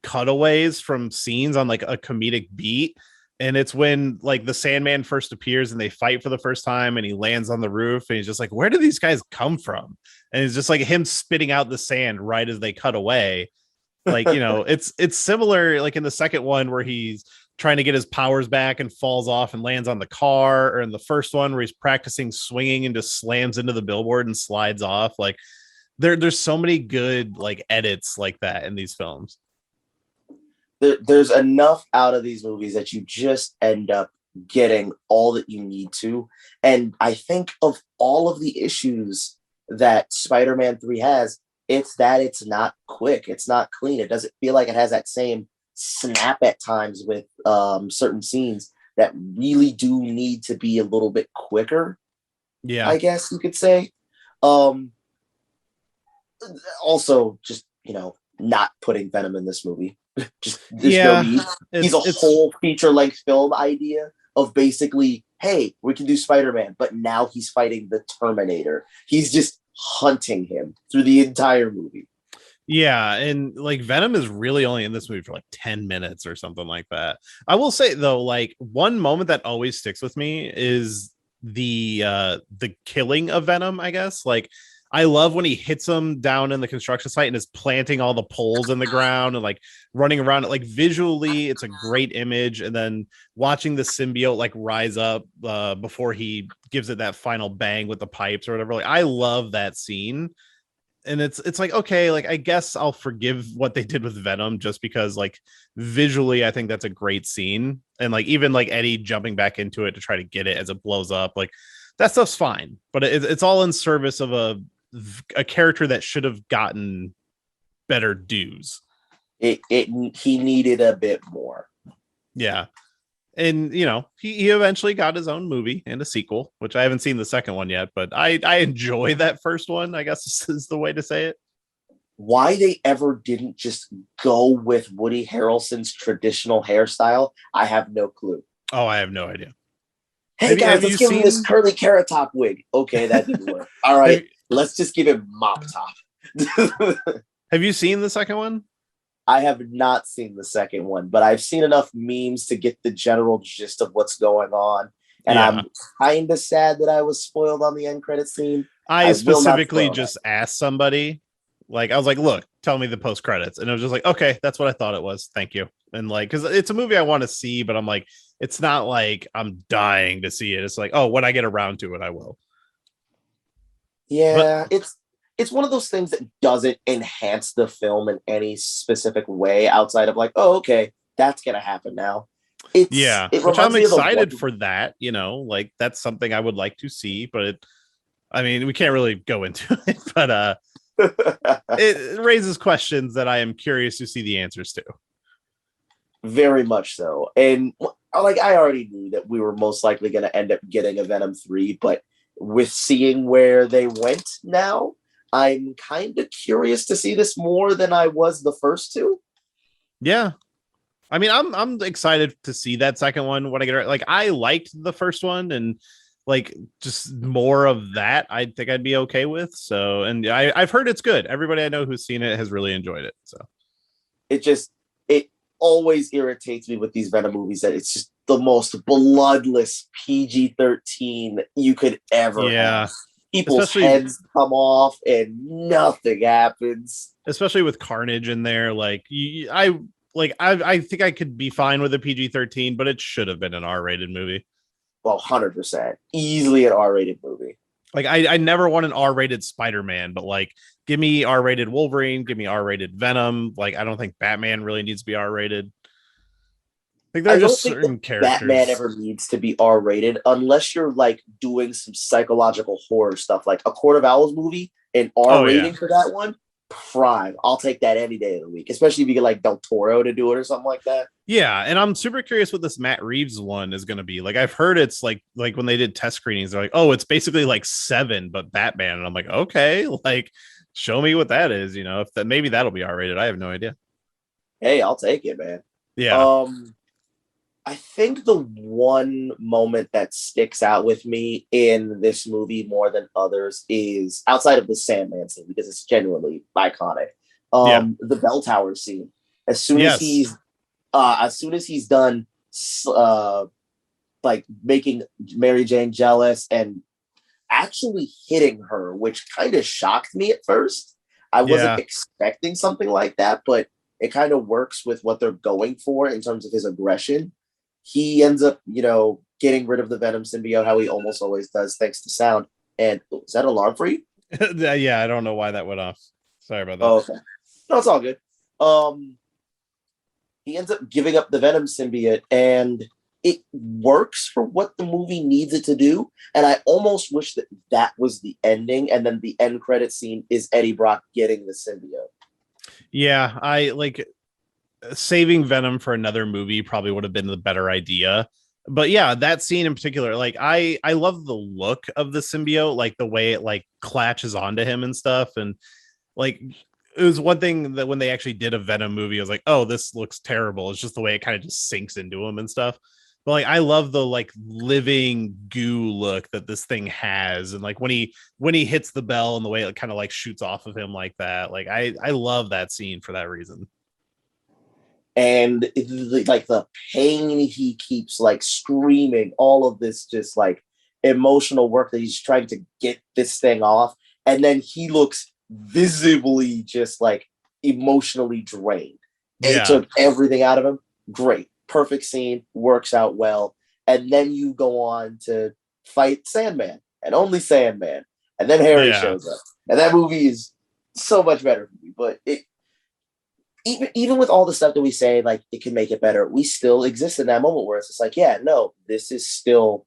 cutaways from scenes on like a comedic beat. And it's when like the Sandman first appears and they fight for the first time and he lands on the roof and he's just like, where do these guys come from? And it's just like him spitting out the sand right as they cut away. Like, it's similar like in the second one where he's trying to get his powers back and falls off and lands on the car, or in the first one where he's practicing swinging and just slams into the billboard and slides off. Like there's so many good like edits like that in these films. There's enough out of these movies that you just end up getting all that you need to. And I think of all of the issues that Spider-Man 3 has, it's that it's not quick. It's not clean. It doesn't feel like it has that same snap at times with certain scenes that really do need to be a little bit quicker. Yeah, I guess you could say. Also, just not putting Venom in this movie. Just there's no need. He's a whole feature length film idea of basically, hey, we can do Spider-Man, but now he's fighting the Terminator. He's just hunting him through the entire movie. Yeah, and like Venom is really only in this movie for like 10 minutes or something like that. I will say though, like one moment that always sticks with me is the killing of Venom, I guess. Like I love when he hits him down in the construction site and is planting all the poles in the ground and like running around it. Like visually, it's a great image. And then watching the symbiote like rise up before he gives it that final bang with the pipes or whatever. Like I love that scene. And it's like, okay, like I guess I'll forgive what they did with Venom just because like visually I think that's a great scene. And like even like Eddie jumping back into it to try to get it as it blows up, like that stuff's fine, but it's all in service of a character that should have gotten better dues. He needed a bit more. Yeah. And he eventually got his own movie and a sequel, which I haven't seen the second one yet, but I enjoy that first one, I guess is the way to say it. Why they ever didn't just go with Woody Harrelson's traditional hairstyle, I have no clue. Oh, I have no idea. Hey guys, let's give him this curly carrot top wig. Okay, that didn't work. All right, let's just give him mop top. Have you seen the second one? I have not seen the second one, but I've seen enough memes to get the general gist of what's going on. And I'm kind of sad that I was spoiled on the end credit scene. I specifically just asked somebody, like, I was like, look, tell me the post credits. And it was just like, okay, that's what I thought it was. Thank you. And like, because it's a movie I want to see, but I'm like, it's not like I'm dying to see it. It's like, oh, when I get around to it, I will. Yeah, it's one of those things that doesn't enhance the film in any specific way outside of like, oh, okay, that's gonna happen now. Which I'm excited for that. Like that's something I would like to see, but we can't really go into it. But it raises questions that I am curious to see the answers to. Very much so, and like I already knew that we were most likely going to end up getting a Venom 3, but with seeing where they went now, I'm kind of curious to see this more than I was the first two. Yeah. I'm excited to see that second one when I get it. Like I liked the first one and like just more of that I think I'd be okay with. So, and I've heard it's good. Everybody I know who's seen it has really enjoyed it. So it always irritates me with these Venom movies that it's just the most bloodless PG-13 you could ever have. People's heads come off and nothing happens. Especially with Carnage in there. Like I think I could be fine with a PG-13, but it should have been an R-rated movie. Well, 100%. Easily an R-rated movie. Like I never want an R-rated Spider-Man, but like give me R-rated Wolverine, give me R-rated Venom. Like I don't think Batman really needs to be R-rated. Like there are just certain characters. Batman ever needs to be R-rated unless you're like doing some psychological horror stuff, like a Court of Owls movie, and R-rating for that one. Prime. I'll take that any day of the week, especially if you get like Del Toro to do it or something like that. Yeah, and I'm super curious what this Matt Reeves one is going to be. Like I've heard it's like when they did test screenings, they're like, oh, it's basically like Seven but Batman, and I'm like, okay, like show me what that is. If that maybe that'll be R-rated. I have no idea. Hey, I'll take it, man. Yeah. I think the one moment that sticks out with me in this movie more than others is outside of the Sandman scene, because it's genuinely iconic. The bell tower scene. As soon as he's done, like making Mary Jane jealous and actually hitting her, which kind of shocked me at first. I wasn't expecting something like that, but it kind of works with what they're going for in terms of his aggression. He ends up, getting rid of the Venom symbiote, how he almost always does, thanks to sound. And is that an alarm for you? Yeah, I don't know why that went off. Sorry about that. Oh, okay. No, it's all good. He ends up giving up the Venom symbiote, and it works for what the movie needs it to do. And I almost wish that was the ending, and then the end credit scene is Eddie Brock getting the symbiote. Yeah, I like saving Venom for another movie probably would have been the better idea. But yeah, that scene in particular, like I love the look of the symbiote, like the way it like clatches onto him and stuff. And Like, it was one thing that when they actually did a Venom movie, I was like, oh, this looks terrible. It's just the way it kind of just sinks into him and stuff. But like, I love the like living goo look that this thing has, and like when he hits the bell and the way it kind of like shoots off of him like that. Like, I love that scene for that reason. And like the pain he keeps like screaming, all of this just like emotional work that he's trying to get this thing off, and then he looks visibly just like emotionally drained. It Yeah, took everything out of him. Great, perfect scene, works out well. And then you go on to fight Sandman and only Sandman, and then Harry yeah, shows up, and that movie is so much better for me. But it, even with all the stuff that we say, like it can make it better, we still exist in that moment where it's just like, yeah, no, this is still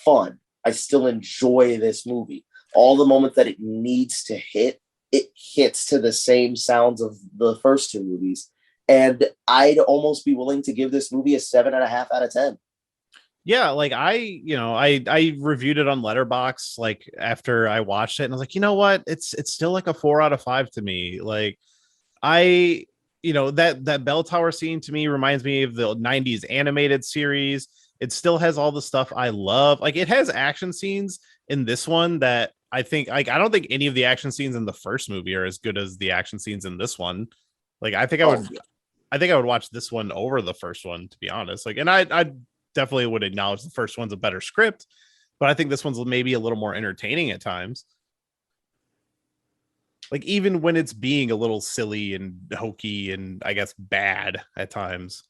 fun. I still enjoy this movie. All the moments that it needs to hit, it hits to the same sounds of the first two movies. And I'd almost be willing to give this movie a 7.5 out of 10. yeah. Like, I reviewed it on Letterbox like after I watched it, and I was like, you know what? It's still like a 4 out of 5 to me. Like, I that bell tower scene to me reminds me of the 90s animated series. It still has all the stuff I love. Like, it has action scenes in this one that I think, like, I don't think any of the action scenes in the first movie are as good as the action scenes in this one. Like, Oh, yeah. I think I would watch this one over the first one, to be honest. Like, and I definitely would acknowledge the first one's a better script, but I think this one's maybe a little more entertaining at times. Like, even when it's being a little silly and hokey and I guess bad at times.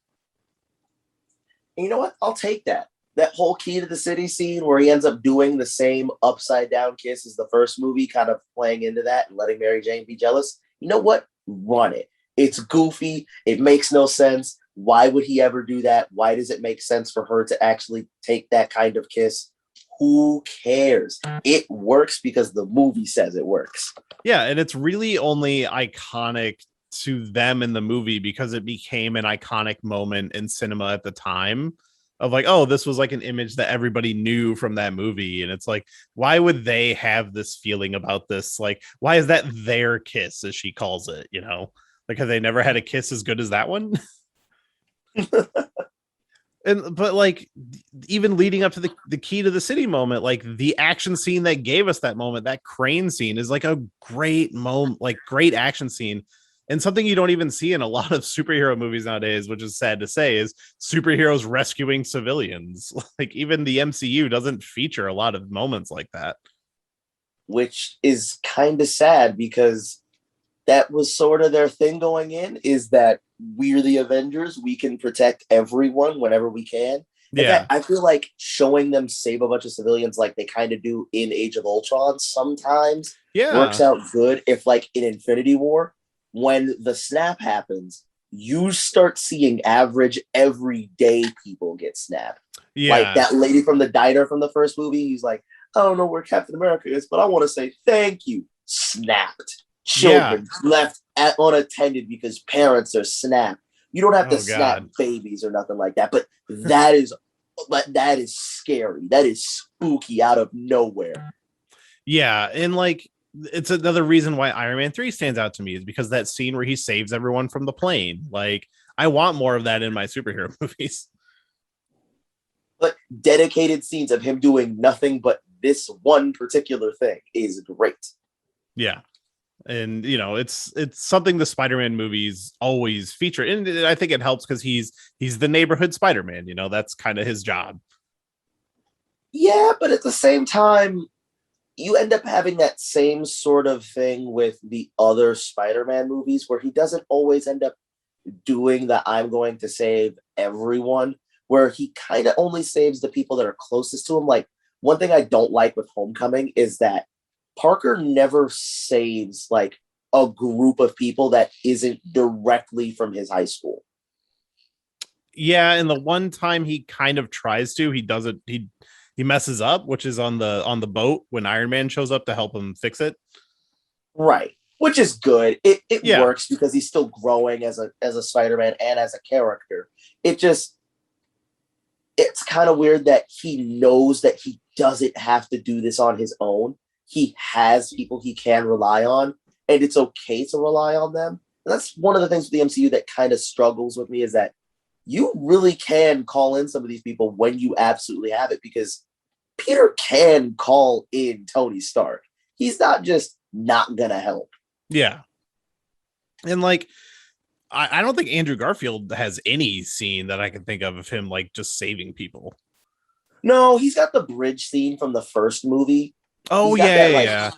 And you know what? I'll take that. That whole key to the city scene where he ends up doing the same upside down kiss as the first movie, kind of playing into that and letting Mary Jane be jealous. You know what? Run it. It's goofy. It makes no sense. Why would he ever do that? Why does it make sense for her to actually take that kind of kiss? Who cares? It works because the movie says it works. Yeah, and it's really only iconic to them in the movie because it became an iconic moment in cinema at the time of like, oh, this was like an image that everybody knew from that movie. And it's like, why would they have this feeling about this? Like, why is that their kiss, as she calls it? Like, have they never had a kiss as good as that one? And but like, even leading up to the key to the city moment, like the action scene that gave us that moment, that crane scene is like a great moment, like great action scene, and something you don't even see in a lot of superhero movies nowadays, which is sad to say, is superheroes rescuing civilians. Like, even the MCU doesn't feature a lot of moments like that. Which is kind of sad because that was sort of their thing going in, is that we're the Avengers. We can protect everyone whenever we can. In Yeah, fact, I feel like showing them save a bunch of civilians like they kind of do in Age of Ultron sometimes works yeah, out good. If like in Infinity War, when the snap happens, you start seeing average everyday people get snapped. Like yeah, that lady from the diner from the first movie, he's like, I don't know where Captain America is, but I want to say thank you. Snapped. yeah. Children left unattended because parents are snapped. You don't have to Oh snap God. babies or nothing like that, but that is scary. That is spooky out of nowhere. Yeah, and like, it's another reason why Iron Man 3 stands out to me, is because that scene where he saves everyone from the plane. Like, I want more of that in my superhero movies. But dedicated scenes of him doing nothing but this one particular thing is great. Yeah. And it's something the Spider-Man movies always feature. And I think it helps because he's the neighborhood Spider-Man, that's kind of his job. Yeah, but at the same time, you end up having that same sort of thing with the other Spider-Man movies where he doesn't always end up doing the I'm going to save everyone, where he kind of only saves the people that are closest to him. Like, one thing I don't like with Homecoming is that Parker never saves like a group of people that isn't directly from his high school. Yeah, and the one time he kind of tries to, he doesn't he messes up, which is on the boat when Iron Man shows up to help him fix it. Right. Which is good. It Yeah. works because he's still growing as a Spider-Man and as a character. It's kind of weird that he knows that he doesn't have to do this on his own. He has people he can rely on. and it's okay to rely on them. And that's one of the things with the MCU that kind of struggles with me, is that you really can call in some of these people when you absolutely have it, because Peter can call in Tony Stark. He's not just not gonna help. Yeah. And like, I don't think Andrew Garfield has any scene that I can think of him like just saving people. No, he's got the bridge scene from the first movie. Oh He's got yeah, that, like, yeah.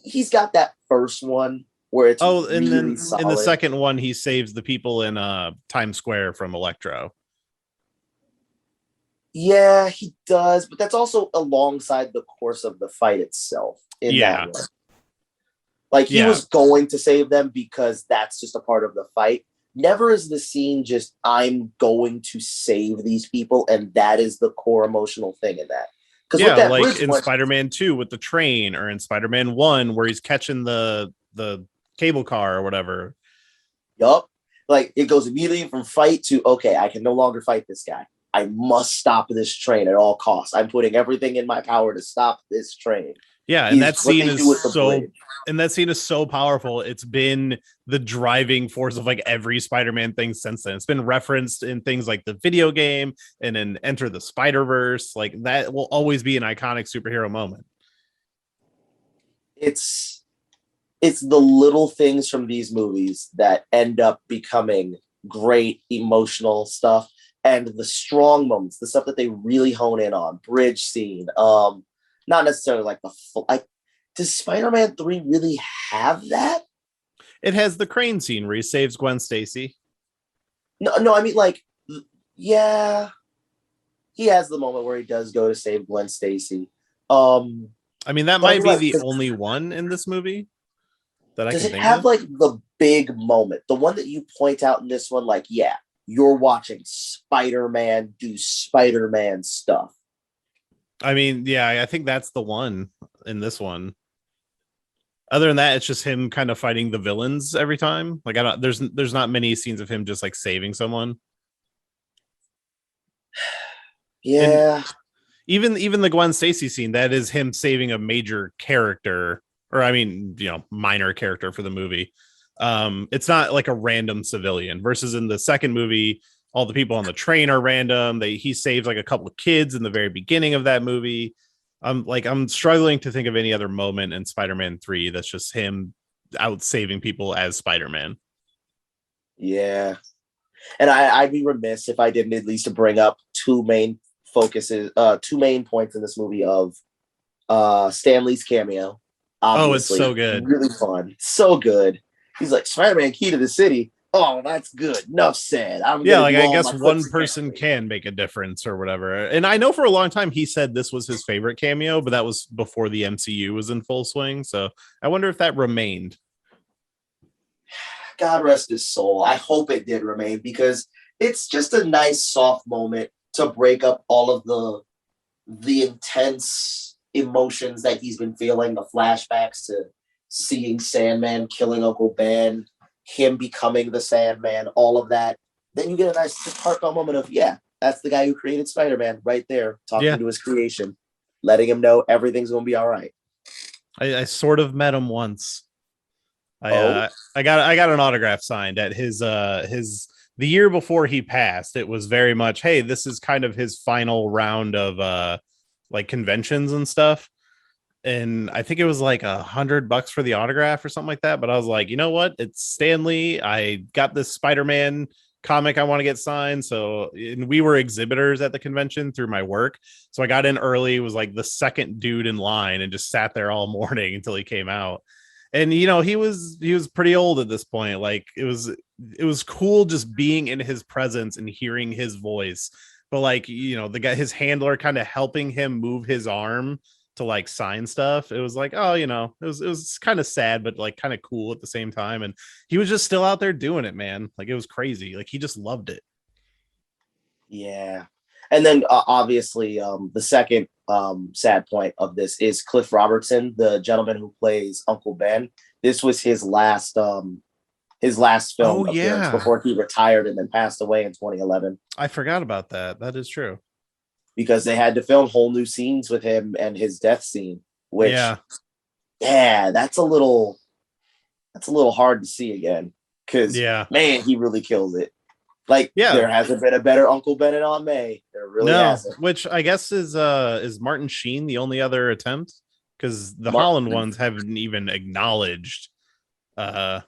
He's got that first one where it's Oh, and really then solid. in the second one, he saves the people in Times Square from Electro. Yeah, he does, but that's also alongside the course of the fight itself. In Yeah. that one, like, he Yeah. was going to save them because that's just a part of the fight. Never is the scene just, I'm going to save these people, and that is the core emotional thing in that. Because Yeah, that like in Spider-Man 2 with the train, or in Spider-Man 1 where he's catching the cable car or whatever. Yup. Like, it goes immediately from fight to, okay, I can no longer fight this guy. I must stop this train at all costs. I'm putting everything in my power to stop this train. Yeah, and that scene is so powerful. It's been the driving force of like every Spider-Man thing since then. It's been referenced in things like the video game and in Enter the Spider-Verse. Like, that will always be an iconic superhero moment. It's the little things from these movies that end up becoming great emotional stuff, and the strong moments, the stuff that they really hone in on. Bridge scene, not necessarily like does Spider-Man 3 really have that? It has the crane scene where he saves Gwen Stacy. No, I mean, like, yeah, he has the moment where he does go to save Gwen Stacy. I mean, that might be the like, only one in this movie that I can think of. Does it have like the big moment, the one that you point out in this one? Like, yeah, you're watching Spider-Man do Spider-Man stuff. I mean, yeah, I think that's the one in this one. Other than that, it's just him kind of fighting the villains every time. Like, there's not many scenes of him just like saving someone. Yeah. And even the Gwen Stacy scene, that is him saving a major character, or I mean, minor character for the movie. It's not like a random civilian, versus in the second movie, all the people on the train are random. He saves like a couple of kids in the very beginning of that movie. I'm struggling to think of any other moment in Spider-Man 3 that's just him out saving people as Spider-Man. Yeah. And I'd be remiss if I didn't at least bring up two main points in this movie of Stan Lee's cameo. Obviously, it's so good. Really fun. So good. He's like, Spider-Man, key to the city. Oh, that's good. Enough said. I guess one person can make a difference or whatever. And I know for a long time he said this was his favorite cameo, but that was before the MCU was in full swing. So I wonder if that remained. God rest his soul. I hope it did remain, because it's just a nice soft moment to break up all of the intense emotions that he's been feeling, the flashbacks to seeing Sandman killing Uncle Ben, him becoming the Sandman, all of that. Then you get a nice heartfelt moment of, yeah, that's the guy who created Spider-Man right there, talking to his creation, letting him know everything's going to be all right. I sort of met him once. I got an autograph signed at his the year before he passed. It was very much, hey, this is kind of his final round of like conventions and stuff. And I think it was like $100 for the autograph or something like that. But I was like, you know what? It's Stan Lee. I got this Spider-Man comic I want to get signed. So, and we were exhibitors at the convention through my work. So I got in early, was like the second dude in line, and just sat there all morning until he came out. And he was pretty old at this point. Like, it was cool just being in his presence and hearing his voice. But like, the guy, his handler, kind of helping him move his arm to like sign stuff. It was like, oh, it was kind of sad, but like kind of cool at the same time. And he was just still out there doing it, man. Like, it was crazy. Like, he just loved it. Yeah. And then obviously the second sad point of this is Cliff Robertson, the gentleman who plays Uncle Ben. This was his last film appearance before he retired and then passed away in 2011. I forgot about that. That is true. Because they had to film whole new scenes with him and his death scene, which, yeah, that's a little that's a little hard to see again because Yeah. man, he really kills it. Like Yeah. there hasn't been a better Uncle Ben in Aunt May. There really No, hasn't. which I guess is Martin Sheen the only other attempt? Because the Martin, Holland ones haven't even acknowledged uh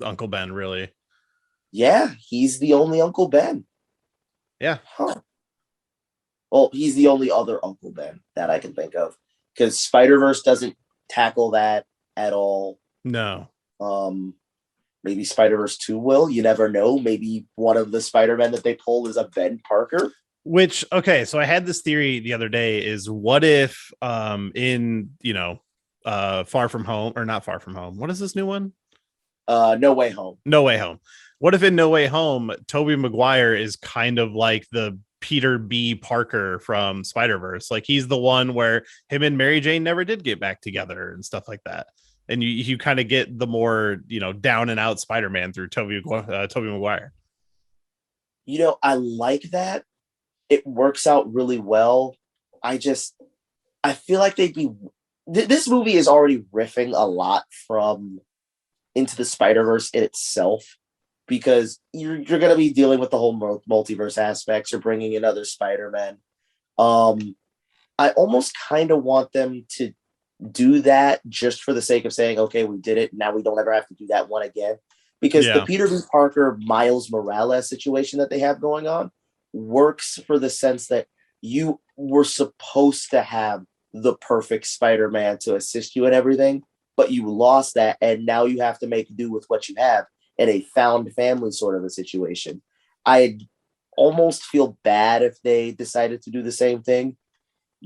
Uncle Ben, really. yeah, he's the only Uncle Ben. Yeah. Huh. Well, he's the only other Uncle Ben that I can think of because Spider-Verse doesn't tackle that at all. No. Maybe Spider-Verse 2 will. You never know. Maybe one of the Spider-Men that they pull is a Ben Parker. Which, okay, so I had this theory the other day is what if in, Far From Home, or not Far From Home. What is this new one? No Way Home. No Way Home. What if in No Way Home, Tobey Maguire is kind of like the Peter B. Parker from Spider-Verse? Like he's the one where him and Mary Jane never did get back together and stuff like that. And you kind of get the more, down and out Spider-Man through Tobey Maguire. I like that. It works out really well. I feel like this movie is already riffing a lot from Into the Spider-Verse in itself, because you're going to be dealing with the whole multiverse aspects. You're bringing in other Spider-Men. I almost kind of want them to do that just for the sake of saying, okay, we did it. Now we don't ever have to do that one again. Because the Peter B. Parker, Miles Morales situation that they have going on works for the sense that you were supposed to have the perfect Spider-Man to assist you in everything, but you lost that, and now you have to make do with what you have in a found family sort of a situation. I almost feel bad if they decided to do the same thing,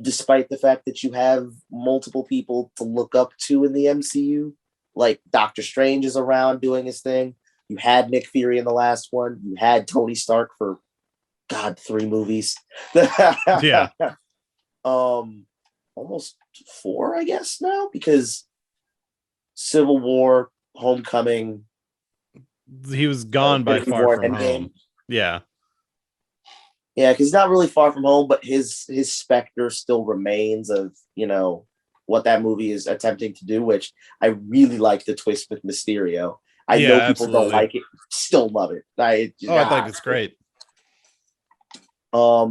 despite the fact that you have multiple people to look up to in the MCU. Like Doctor Strange is around doing his thing. You had Nick Fury in the last one. You had Tony Stark for 3 movies. Yeah. Almost 4, I guess now, because Civil War, Homecoming. He was gone by Far From Home. Yeah. Yeah, because not really Far From Home, but his specter still remains of, what that movie is attempting to do, which I really like the twist with Mysterio. I know people don't like it, still love it. I think it's great. I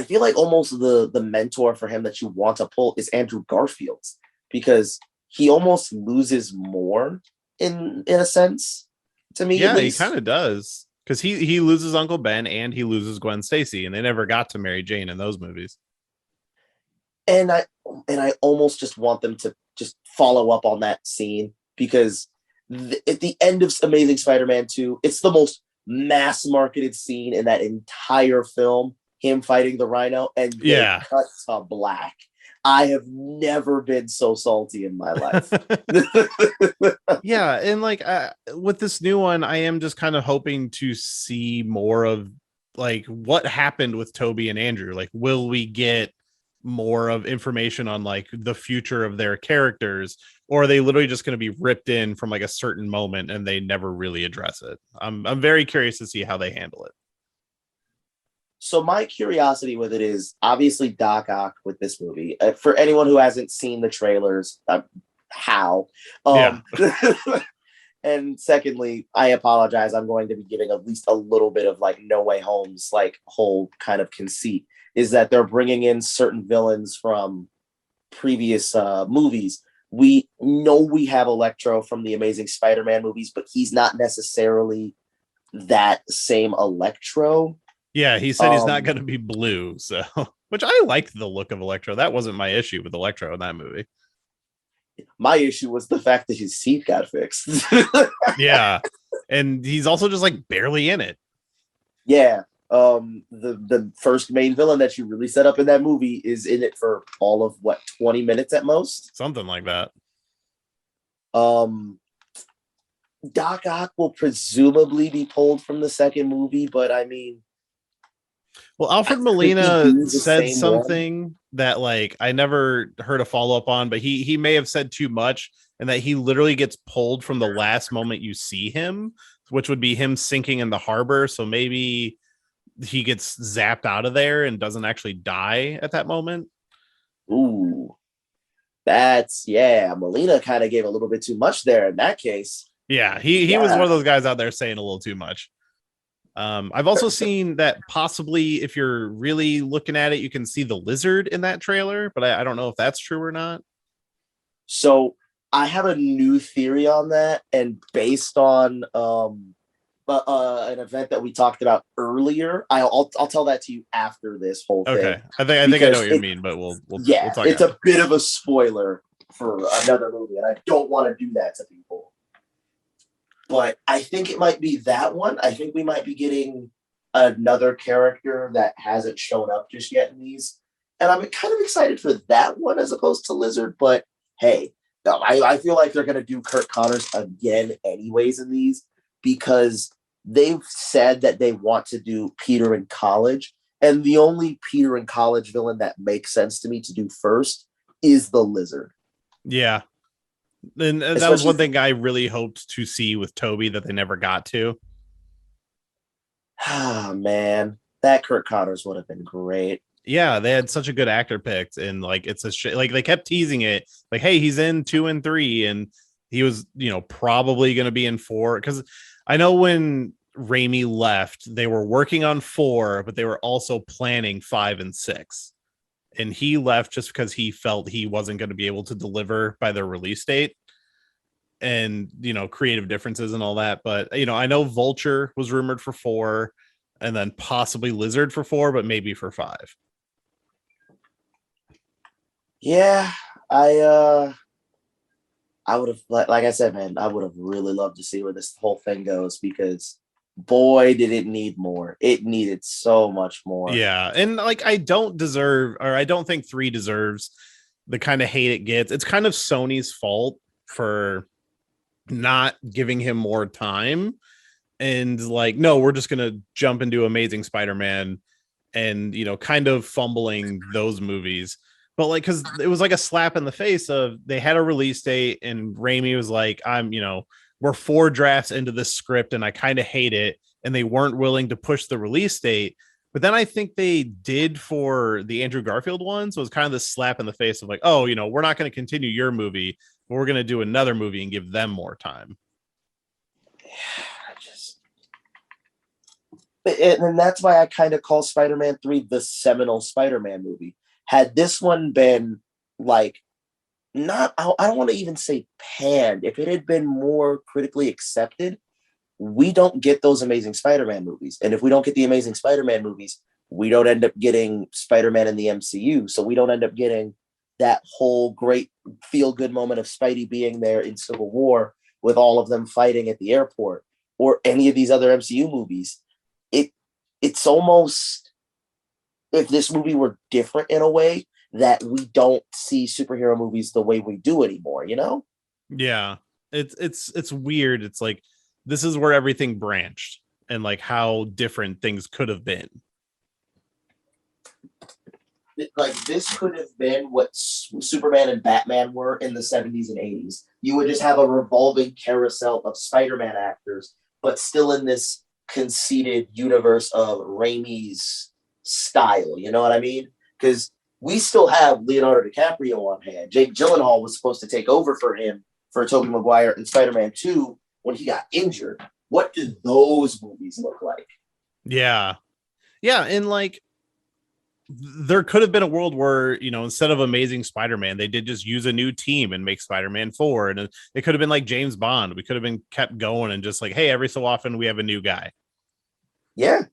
feel like almost the mentor for him that you want to pull is Andrew Garfield, because he almost loses more in a sense to me. Yeah, he kind of does, because he loses Uncle Ben and he loses Gwen Stacy, and they never got to Mary Jane in those movies. And I almost just want them to just follow up on that scene, because at the end of Amazing Spider-Man 2, it's the most mass marketed scene in that entire film, him fighting the Rhino, and they cut to black. I have never been so salty in my life. Yeah, and like with this new one, I am just kind of hoping to see more of like what happened with Toby and Andrew. Like, will we get more of information on like the future of their characters, or are they literally just going to be ripped in from like a certain moment and they never really address it? I'm very curious to see how they handle it. So my curiosity with it is obviously Doc Ock with this movie. For anyone who hasn't seen the trailers, how? And secondly, I apologize. I'm going to be giving at least a little bit of like No Way Home's like whole kind of conceit, is that they're bringing in certain villains from previous movies. We know we have Electro from the Amazing Spider-Man movies, but he's not necessarily that same Electro. Yeah, he said he's not going to be blue, so which I liked the look of Electro. That wasn't my issue with Electro in that movie. My issue was the fact that his teeth got fixed. Yeah, and he's also just like barely in it. Yeah, the first main villain that you really set up in that movie is in it for all of 20 minutes at most, something like that. Doc Ock will presumably be pulled from the second movie, but I mean, well, Alfred Molina said something that like I never heard a follow-up on, but he may have said too much, and that he literally gets pulled from the last moment you see him, which would be him sinking in the harbor. So maybe he gets zapped out of there and doesn't actually die at that moment. Ooh, Molina kind of gave a little bit too much there in that case. Yeah, he was one of those guys out there saying a little too much. I've also seen that possibly if you're really looking at it, you can see the lizard in that trailer, but I don't know if that's true or not. So I have a new theory on that, and based on an event that we talked about earlier, I'll tell that to you after this whole thing. Okay, I think I know what you mean, but we'll talk. It's a bit of a spoiler for another movie, and I don't want to do that to people. But I think it might be that one. I think we might be getting another character that hasn't shown up just yet in these. And I'm kind of excited for that one as opposed to Lizard. But hey, I feel like they're going to do Kurt Connors again anyways in these, because they've said that they want to do Peter in college. And the only Peter in college villain that makes sense to me to do first is the Lizard. Yeah. And that was one thing I really hoped to see with Toby that they never got to. Ah, man, that Kurt Connors would have been great. Yeah, they had such a good actor picked, and like it's like they kept teasing it, like, hey, he's in 2 and 3, and he was, probably going to be in 4, because I know when Raimi left, they were working on 4, but they were also planning 5 and 6. And he left just because he felt he wasn't going to be able to deliver by their release date, and, creative differences and all that. But, I know Vulture was rumored for 4, and then possibly Lizard for 4, but maybe for 5. Yeah, I would have, like I said, man, I would have really loved to see where this whole thing goes, because boy, did it need more. It needed so much more. Yeah. And like, I don't think 3 deserves the kind of hate it gets. It's kind of Sony's fault for not giving him more time. And like, no, we're just going to jump into Amazing Spider-Man and, kind of fumbling those movies. But like, because it was like a slap in the face of, they had a release date and Raimi was like, we're 4 drafts into this script and I kind of hate it. And they weren't willing to push the release date. But then I think they did for the Andrew Garfield one. So it was kind of this slap in the face of like, oh, we're not going to continue your movie, but we're going to do another movie and give them more time. And that's why I kind of call Spider-Man 3 the seminal Spider-Man movie. Had this one been like, I don't want to even say panned. If it had been more critically accepted, we don't get those Amazing Spider-Man movies. And if we don't get the Amazing Spider-Man movies, we don't end up getting Spider-Man in the MCU. So we don't end up getting that whole great feel-good moment of Spidey being there in Civil War with all of them fighting at the airport, or any of these other MCU movies. It's almost, if this movie were different in a way, that we don't see superhero movies the way we do anymore, Yeah, it's weird. It's like, this is where everything branched and like how different things could have been. Like, this could have been what Superman and Batman were in the 70s and 80s. You would just have a revolving carousel of Spider-Man actors, but still in this conceited universe of Raimi's style. You know what I mean? Because we still have Leonardo DiCaprio on hand. Jake Gyllenhaal was supposed to take over for him for Tobey Maguire in Spider-Man 2 when he got injured. What do those movies look like? Yeah. And like, there could have been a world where, instead of Amazing Spider-Man, they did just use a new team and make Spider-Man 4. And it could have been like James Bond. We could have been kept going and just like, hey, every so often we have a new guy. Yeah.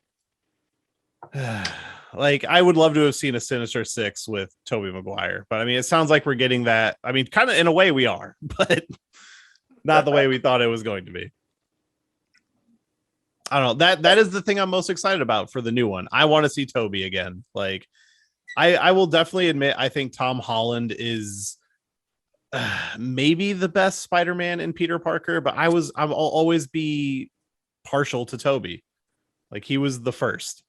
Like, I would love to have seen a Sinister Six with Tobey Maguire, but I mean, it sounds like we're getting that. I mean, kind of in a way we are, but not the way we thought it was going to be. I don't know. That is the thing I'm most excited about for the new one. I want to see Toby again. Like, I will definitely admit, I think Tom Holland is maybe the best Spider-Man in Peter Parker, but I'll always be partial to Toby. Like, he was the first.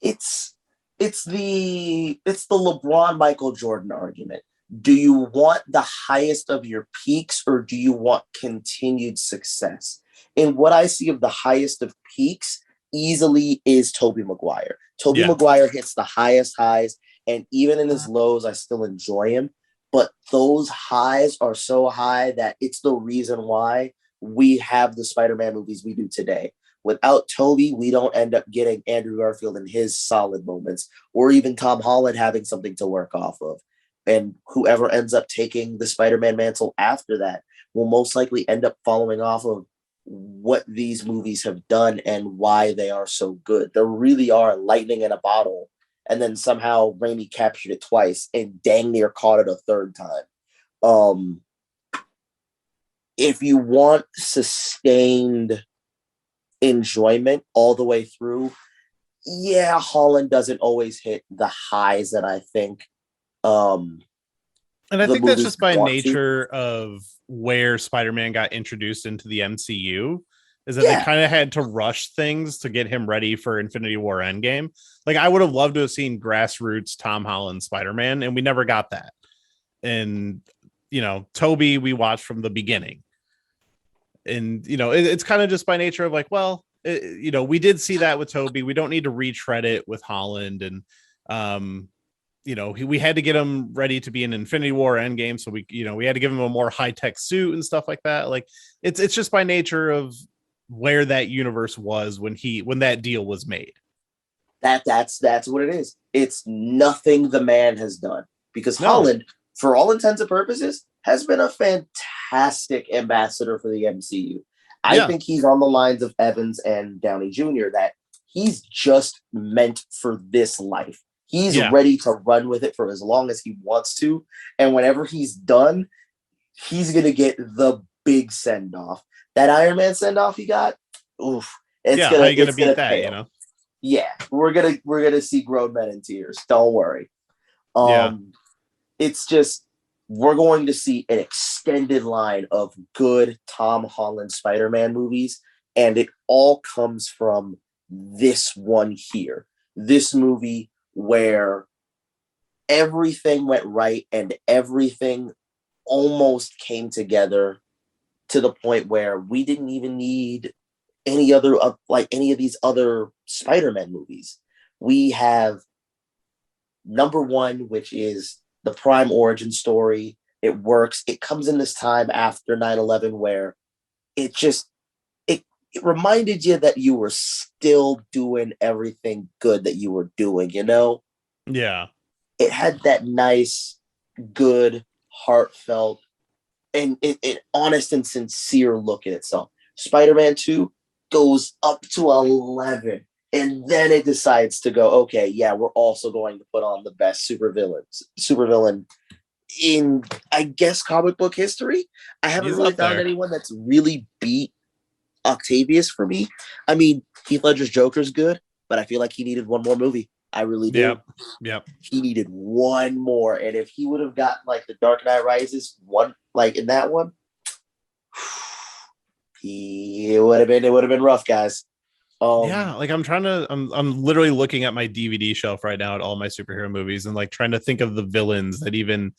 It's the LeBron Michael Jordan argument. Do you want the highest of your peaks, or do you want continued success? And what I see of the highest of peaks easily is Tobey Maguire. Tobey Maguire hits the highest highs, and even in his lows, I still enjoy him. but those highs are so high that it's the reason why we have the Spider-Man movies we do today. Without Toby, we don't end up getting Andrew Garfield in his solid moments, or even Tom Holland having something to work off of. And whoever ends up taking the Spider-Man mantle after that will most likely end up following off of what these movies have done and why they are so good. There really are lightning in a bottle, and then somehow Raimi captured it twice and dang near caught it a third time. Um, if you want sustained enjoyment all the way through, yeah, Holland doesn't always hit the highs that I think and I the think that's movies just by want to. nature of where Spider-Man got introduced into the MCU, is that they Yeah, kind of had to rush things to get him ready for Infinity War Endgame. Like, I would have loved to have seen grassroots Tom Holland Spider-Man, and we never got that. And, Toby, we watched from the beginning. And, it's kind of just by nature of like, well, we did see that with Toby. We don't need to retread it with Holland. And, we had to get him ready to be in Infinity War Endgame. So we had to give him a more high-tech suit and stuff like that. Like, it's just by nature of where that universe was when that deal was made. that's what it is. It's nothing the man has done, because No. Holland, for all intents and purposes, has been a fantastic ambassador for the MCU. I Yeah. think he's on the lines of Evans and Downey Jr., that he's just meant for this life. He's Yeah. ready to run with it for as long as he wants to. And whenever he's done, he's going to get the big send off. That Iron Man send off he got, oof, How are you gonna beat that? pale. Yeah, we're gonna see grown men in tears. Don't worry. Yeah. It's just, we're going to see an extended line of good Tom Holland Spider-Man movies, and it all comes from this one here. This movie where everything went right and everything almost came together to the point where we didn't even need any of these other Spider-Man movies. We have number one, which is the Prime origin story. It works. It comes in this time after 9/11 where it just it reminded you that you were still doing everything good that you were doing, Yeah. It had that nice, good, heartfelt, and it honest and sincere look at itself. Spider-Man 2 goes up to 11, and then it decides to go, okay, yeah, we're also going to put on the best supervillain in, I guess, comic book history. I haven't He's really up found there. anyone that's really beat Octavius for me. I mean, Heath Ledger's Joker's good, but I feel like he needed one more movie. I really do. Yep. He needed one more, and if he would have got like the Dark Knight Rises one, like in that one, it would have been rough, guys. Like I'm literally looking at my DVD shelf right now at all my superhero movies and like trying to think of the villains that even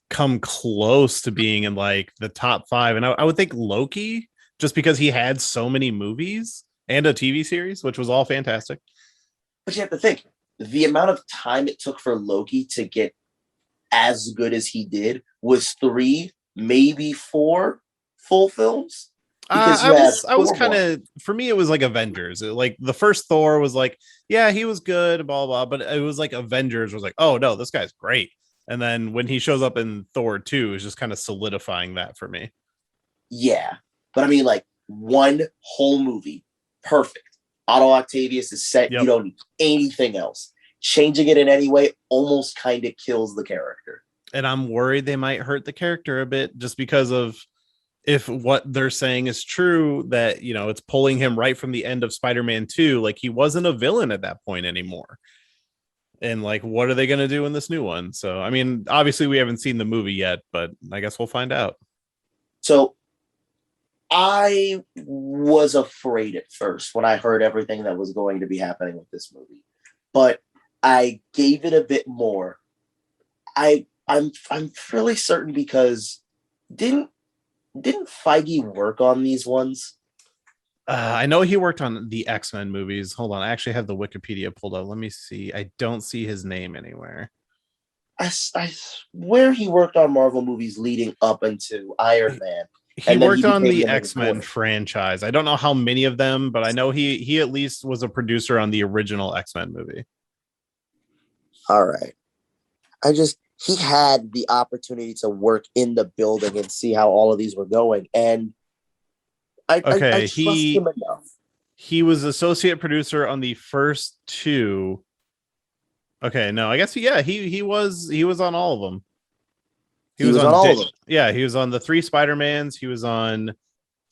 come close to being in like the top 5. And I would think Loki, just because he had so many movies and a TV series, which was all fantastic. But you have to think, the amount of time it took for Loki to get as good as he did was 3, maybe 4 full films. Because I was kind of, for me, it was like Avengers. Like the first Thor was like, yeah, he was good, blah, blah, but it was like Avengers was like, oh no, this guy's great. And then when he shows up in Thor 2, it's just kind of solidifying that for me. Yeah. But I mean, like, one whole movie, perfect. Otto Octavius is set. Yep. You don't need anything else. Changing it in any way almost kind of kills the character. And I'm worried they might hurt the character a bit just because of, if what they're saying is true, that, it's pulling him right from the end of Spider-Man 2, like he wasn't a villain at that point anymore. And like, what are they going to do in this new one? So, I mean, obviously we haven't seen the movie yet, but I guess we'll find out. So I was afraid at first when I heard everything that was going to be happening with this movie, but I gave it a bit more. I'm fairly certain, because didn't Feige work on these ones? I know he worked on the X-Men movies. Hold on, I actually have the Wikipedia pulled up. Let me see. I don't see his name anywhere. I swear he worked on Marvel movies leading up into Iron Man, He and then worked he on became the the main X-Men voice. franchise. I don't know how many of them, but I know he at least was a producer on the original X-Men movie. All right. I just he had the opportunity to work in the building and see how all of these were going, and I Okay, trust him enough. he was associate producer on the first two. Okay, no, I guess yeah, he was on all of them. He He was was on on all of them. yeah, he was on the 3 Spider-Mans, he was on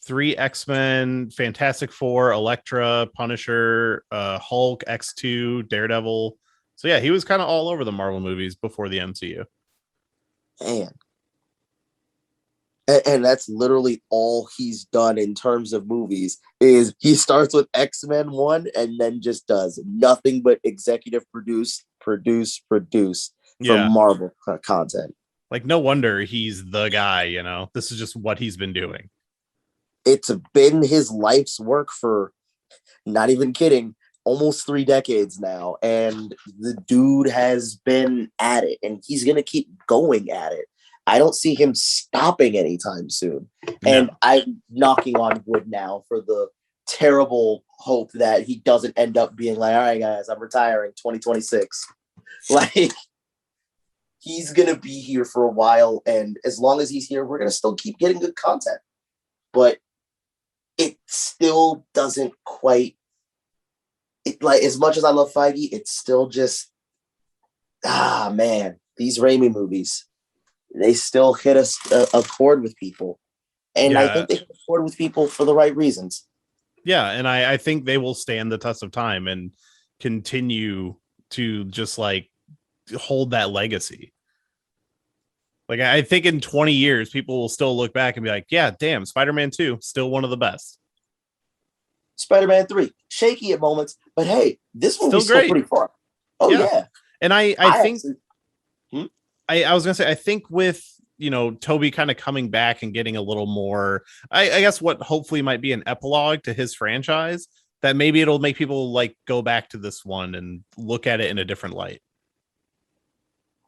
3 X-Men, Fantastic Four, Elektra, Punisher, Hulk, X2, Daredevil. So yeah, he was kind of all over the Marvel movies before the MCU. Man, and that's literally all he's done in terms of movies is he starts with X-Men 1 and then just does nothing but executive produce for Yeah. Marvel content. Like no wonder he's the guy, you know. This is just what he's been doing. It's been his life's work for, not even kidding, almost 3 decades now, and the dude has been at it and he's going to keep going at it. I don't see him stopping anytime soon. And No. I'm knocking on wood now for the terrible hope that he doesn't end up being like, all right, guys, I'm retiring 2026. Like, he's going to be here for a while. And as long as he's here, we're going to still keep getting good content. But it still doesn't quite, like, as much as I love Feige, it's still just, man, these Raimi movies, they still hit a chord with people. And I Yeah. think they hit a chord with people for the right reasons. Yeah, and I think they will stand the test of time and continue to just like hold that legacy. Like I think in 20 years, people will still look back and be like, yeah, damn, Spider-Man 2, still one of the best. Spider-Man 3, shaky at moments, but hey, this movie's still Great. pretty fun. Oh, Yeah. yeah. And I think actually, I was gonna say, I think with Toby kind of coming back and getting a little more, I guess what hopefully might be an epilogue to his franchise, that maybe it'll make people like go back to this one and look at it in a different light.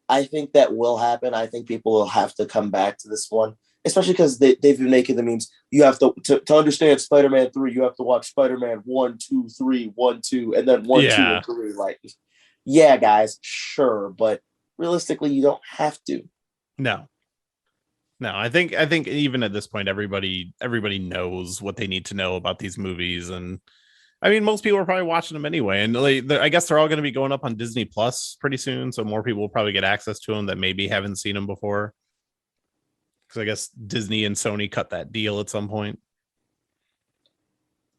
I think that will happen. I think people will have to come back to this one, especially because they've been making the memes. You have to understand Spider-Man 3, you have to watch Spider-Man 1, 2, 3, 1, 2, and then 1, 2, Yeah. and 3. Like, yeah, guys, sure, but realistically, you don't have to. No. I think even at this point, everybody knows what they need to know about these movies, and I mean, most people are probably watching them anyway. And I guess they're all going to be going up on Disney Plus pretty soon, so more people will probably get access to them that maybe haven't seen them before. Because I guess Disney and Sony cut that deal at some point.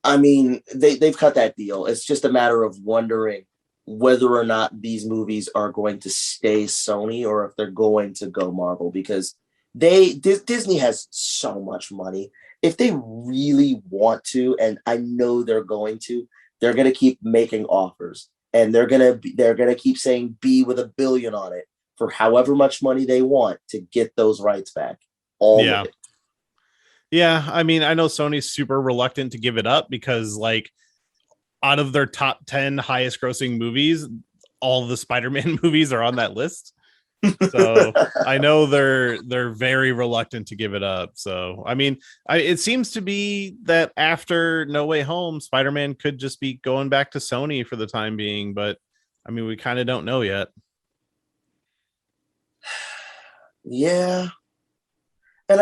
I mean, they've cut that deal. It's just a matter of wondering whether or not these movies are going to stay Sony or if they're going to go Marvel, because Disney has so much money. If they really want to, and I know they're going to, they're going to keep making offers, and they're gonna keep saying B with a billion on it for however much money they want to get those rights back. All of Yeah. it. Yeah. I mean, I know Sony's super reluctant to give it up because, like, out of their top 10 highest grossing movies, all the Spider-Man movies are on that list. So I know they're very reluctant to give it up. So I mean, it seems to be that after No Way Home, Spider-Man could just be going back to Sony for the time being, but I mean, we kind of don't know yet. Yeah. And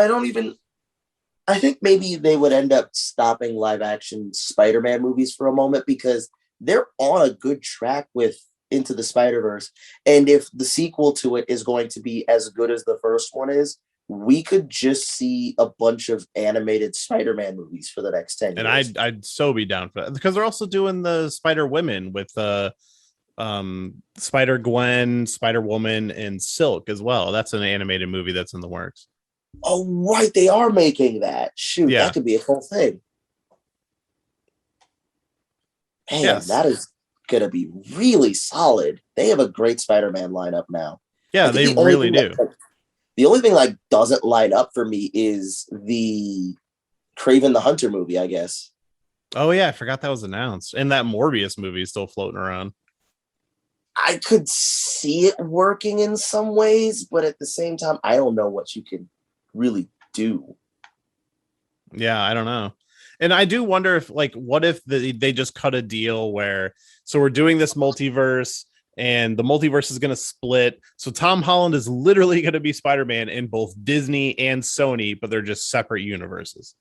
I think maybe they would end up stopping live action Spider-Man movies for a moment because they're on a good track with Into the Spider-Verse. And if the sequel to it is going to be as good as the first one is, we could just see a bunch of animated Spider-Man movies for the next 10 And years. I'd so be down for that because they're also doing the Spider Women with Spider Gwen, Spider Woman, and Silk as well. That's an animated movie that's in the works. Oh, right. They are making that. Shoot, Yeah. that could be a cool thing. Man, Yes. that is going to be really solid. They have a great Spider-Man lineup now. Yeah, they really do. The only thing like doesn't line up for me is the Craven the Hunter movie, I guess. Oh yeah, I forgot that was announced. And that Morbius movie is still floating around. I could see it working in some ways, but at the same time, I don't know what you can really do. Yeah, I don't know. And I do wonder if, like, what if they just cut a deal where, so we're doing this multiverse and the multiverse is going to split. So Tom Holland is literally going to be Spider-Man in both Disney and Sony, but they're just separate universes.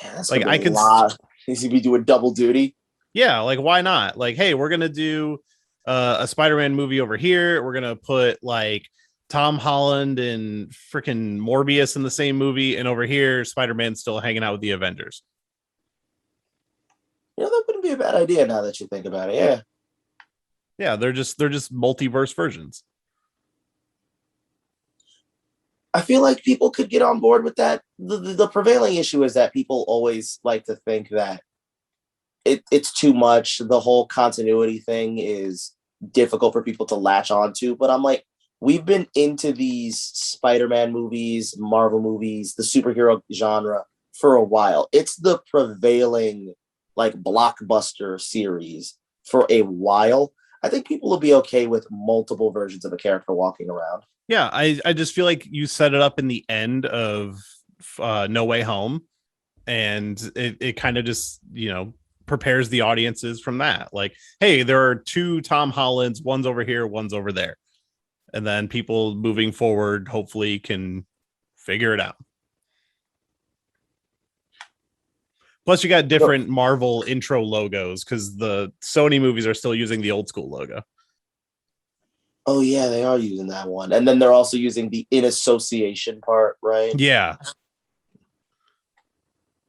Yeah, that's Like, gonna I be a could, lot. He's gonna be doing double duty. yeah, like, why not? Like, hey, we're going to do a Spider-Man movie over here. We're going to put like Tom Holland and freaking Morbius in the same movie. And over here, Spider-Man's still hanging out with the Avengers. You know, that wouldn't be a bad idea now that you think about it. Yeah. Yeah, they're just multiverse versions. I feel like people could get on board with that. The prevailing issue is that people always like to think that it's too much. The whole continuity thing is difficult for people to latch onto. But I'm like, we've been into these Spider-Man movies, Marvel movies, the superhero genre for a while. It's the prevailing like blockbuster series for a while. I think people will be okay with multiple versions of a character walking around. Yeah, I just feel like you set it up in the end of No Way Home, and it kind of just, prepares the audiences from that. Like, hey, there are two Tom Hollands, one's over here, one's over there. And then people moving forward hopefully can figure it out. Plus, you got different Marvel intro logos because the Sony movies are still using the old school logo. Oh yeah, they are using that one. And then they're also using the in association part, right? Yeah.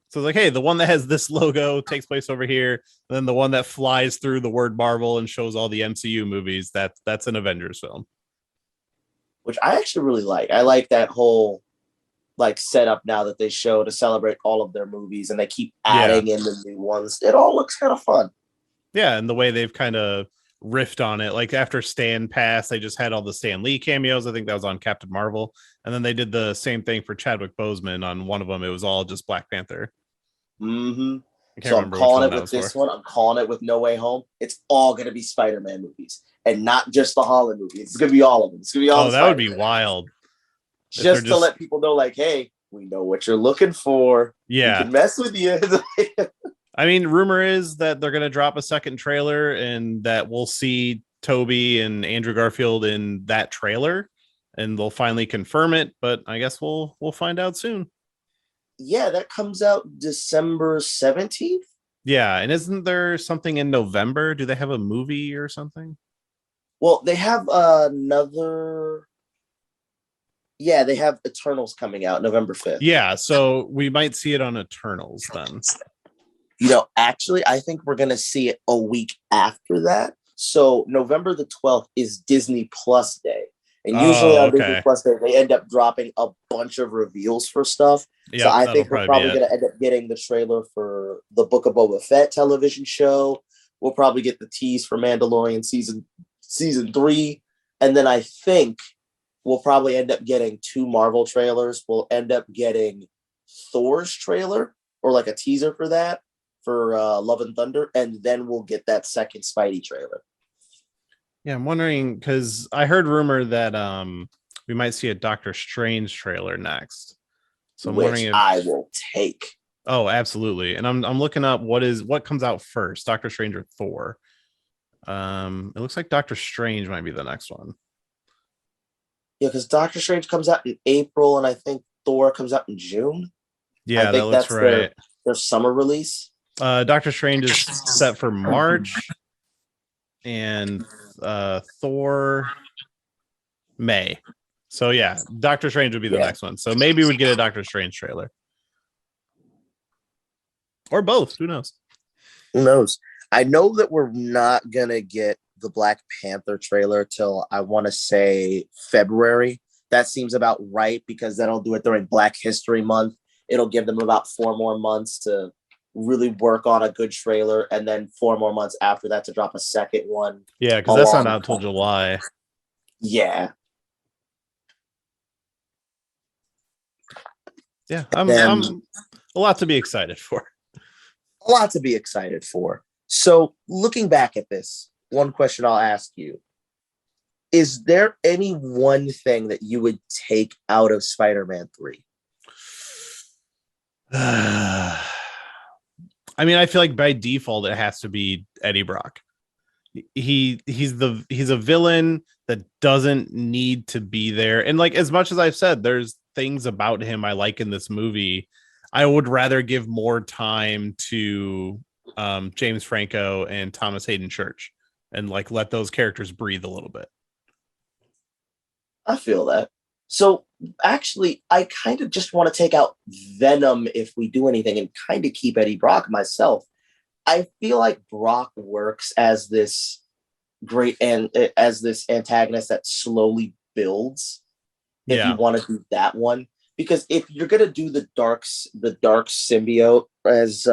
So it's like, hey, the one that has this logo takes place over here. And then the one that flies through the word Marvel and shows all the MCU movies, that's an Avengers film. Which I actually really like. I like that whole like setup now that they show to celebrate all of their movies, and they keep adding in the new ones. It all looks kind of fun. Yeah, and the way they've kind of riffed on it, like after Stan passed, they just had all the Stan Lee cameos. I think that was on Captain Marvel, and then they did the same thing for Chadwick Boseman on one of them. It was all just Black Panther. Mm-hmm. I can't So I'm remember calling which it one with that was this for. one. I'm calling it with No Way Home. It's all going to be Spider-Man movies, and not just the Holland movies. It's going to be all of them. It's going to be all. Oh, that would be wild. Just to let people know, like, hey, we know what you're looking for. Yeah, we can mess with you. I mean, rumor is that they're going to drop a second trailer and that we'll see Toby and Andrew Garfield in that trailer, and they'll finally confirm it. But I guess we'll find out soon. Yeah, that comes out December 17th. Yeah, and isn't there something in November? Do they have a movie or something? Well, they have another. Yeah, they have Eternals coming out November 5th. Yeah, so we might see it on Eternals then. Actually, I think we're going to see it a week after that. So November the 12th is Disney Plus Day. And usually on Disney Plus Day, they end up dropping a bunch of reveals for stuff. Yep, so I think we're probably going to end up getting the trailer for the Book of Boba Fett television show. We'll probably get the tease for Mandalorian season 3. And then I think we'll probably end up getting 2 Marvel trailers. We'll end up getting Thor's trailer, or like a teaser for that, for Love and Thunder, and then we'll get that second Spidey trailer. Yeah, I'm wondering, because I heard rumor that we might see a Doctor Strange trailer next. So I'm wondering if I will take. Oh, absolutely. And I'm looking up what comes out first, Doctor Strange or Thor. It looks like Doctor Strange might be the next one. Yeah, because Doctor Strange comes out in April, and I think Thor comes out in June. Yeah, I think that's right. Their summer release. Doctor Strange is set for March, and Thor May. So yeah, Doctor Strange would be the next one. So maybe we'd get a Doctor Strange trailer. Or both. Who knows? Who knows? I know that we're not going to get the Black Panther trailer till I want to say February. That seems about right, because that'll do it during Black History Month. It'll give them about 4 more months to really work on a good trailer, and then 4 more months after that to drop a second one. Yeah, because that's not out till July. Yeah. Yeah, I'm a lot to be excited for. A lot to be excited for. So looking back at this, one question I'll ask you: is there any one thing that you would take out of Spider-Man 3? I mean, I feel like by default it has to be Eddie Brock. He's a villain that doesn't need to be there. And like, as much as I've said, there's things about him I like in this movie, I would rather give more time to James Franco and Thomas Hayden Church and like let those characters breathe a little bit. I feel that. So actually, I kind of just want to take out Venom if we do anything and kind of keep Eddie Brock myself. I feel like Brock works as this as this antagonist that slowly builds. If you want to do that one, because if you're gonna do the dark symbiote as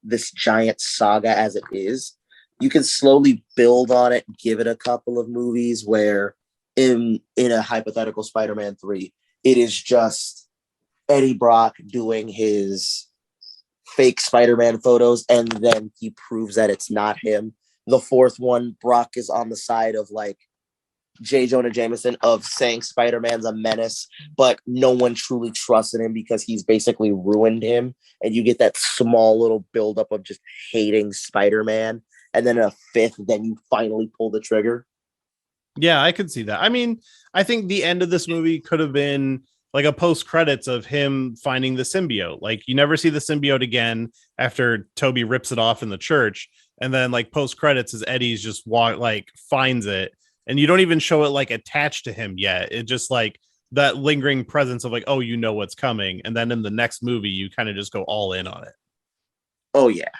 this giant saga as it is, you can slowly build on it, give it a couple of movies where in a hypothetical Spider-Man 3, it is just Eddie Brock doing his fake Spider-Man photos, and then he proves that it's not him. The fourth one, Brock is on the side of like J. Jonah Jameson of saying Spider-Man's a menace, but no one truly trusted him because he's basically ruined him. And you get that small little buildup of just hating Spider-Man. And then a fifth, then you finally pull the trigger. Yeah, I could see that. I mean, I think the end of this movie could have been like a post credits of him finding the symbiote. Like you never see the symbiote again after Toby rips it off in the church. And then like post credits is Eddie's just finds it. And you don't even show it like attached to him yet. It just like that lingering presence of like, oh, you know what's coming. And then in the next movie, you kind of just go all in on it. Oh, yeah.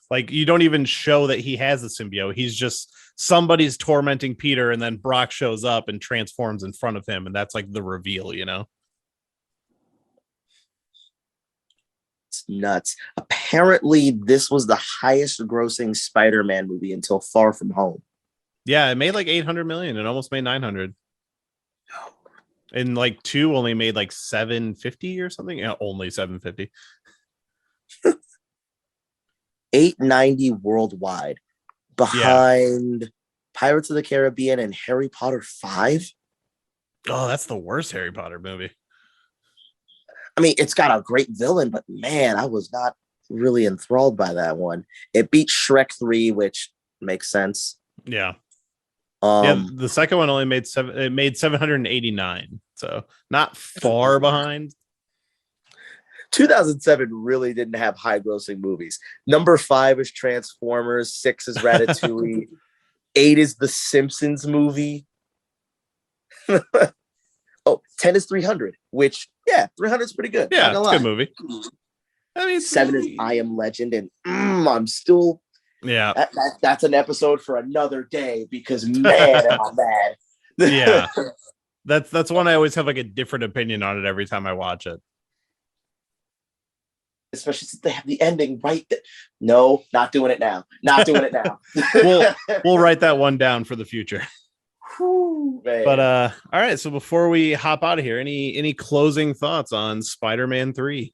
Like you don't even show that he has the symbiote. He's just somebody's tormenting Peter, and then Brock shows up and transforms in front of him. And that's like the reveal, you know? It's nuts. Apparently, this was the highest grossing Spider-Man movie until Far From Home. Yeah, it made like 800 million. It almost made 900. And like 2 only made like 750 or something. Yeah, only 750. 890 worldwide, behind Pirates of the Caribbean and Harry Potter 5. Oh, that's the worst Harry Potter movie. I mean, it's got a great villain, but man, I was not really enthralled by that one. It beat Shrek 3, which makes sense. Yeah. The second one only made 789, so not far behind. 2007 really didn't have high grossing movies. Number 5 is Transformers, 6 is Ratatouille, 8 is the Simpsons movie. 10 is 300, which 300 is pretty good. Yeah, it's a good movie. I mean, 7 is I Am Legend, and I'm still that's an episode for another day because man, am I mad. Yeah, that's one I always have like a different opinion on it every time I watch it. Especially since they have the ending right there. No, not doing it now. Not doing it now. We'll write that one down for the future. Whew, but all right. So before we hop out of here, any closing thoughts on Spider-Man 3?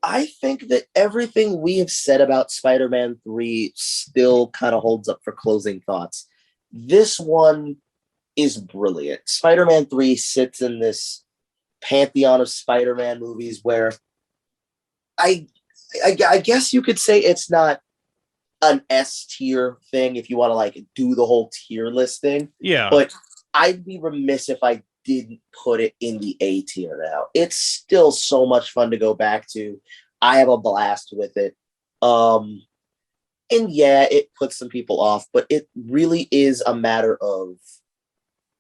I think that everything we have said about Spider-Man 3 still kind of holds up for closing thoughts. This one is brilliant. Spider-Man 3 sits in this pantheon of Spider-Man movies where I guess you could say it's not an S tier thing if you want to like do the whole tier listing. Yeah. But I'd be remiss if I didn't put it in the A tier now. It's still so much fun to go back to. I have a blast with it. And yeah, it puts some people off, but it really is a matter of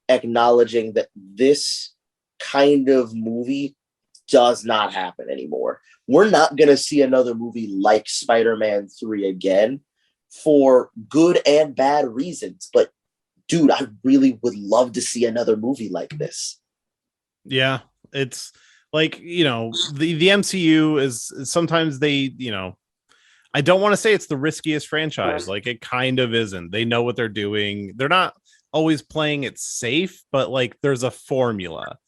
acknowledging that this kind of movie does not happen anymore. We're not going to see another movie like Spider-Man 3 again for good and bad reasons. But dude, I really would love to see another movie like this. Yeah, it's like, you know, the MCU is sometimes they, you know, I don't want to say it's the riskiest franchise. Like it kind of isn't. They know what they're doing. They're not always playing it safe, but like there's a formula.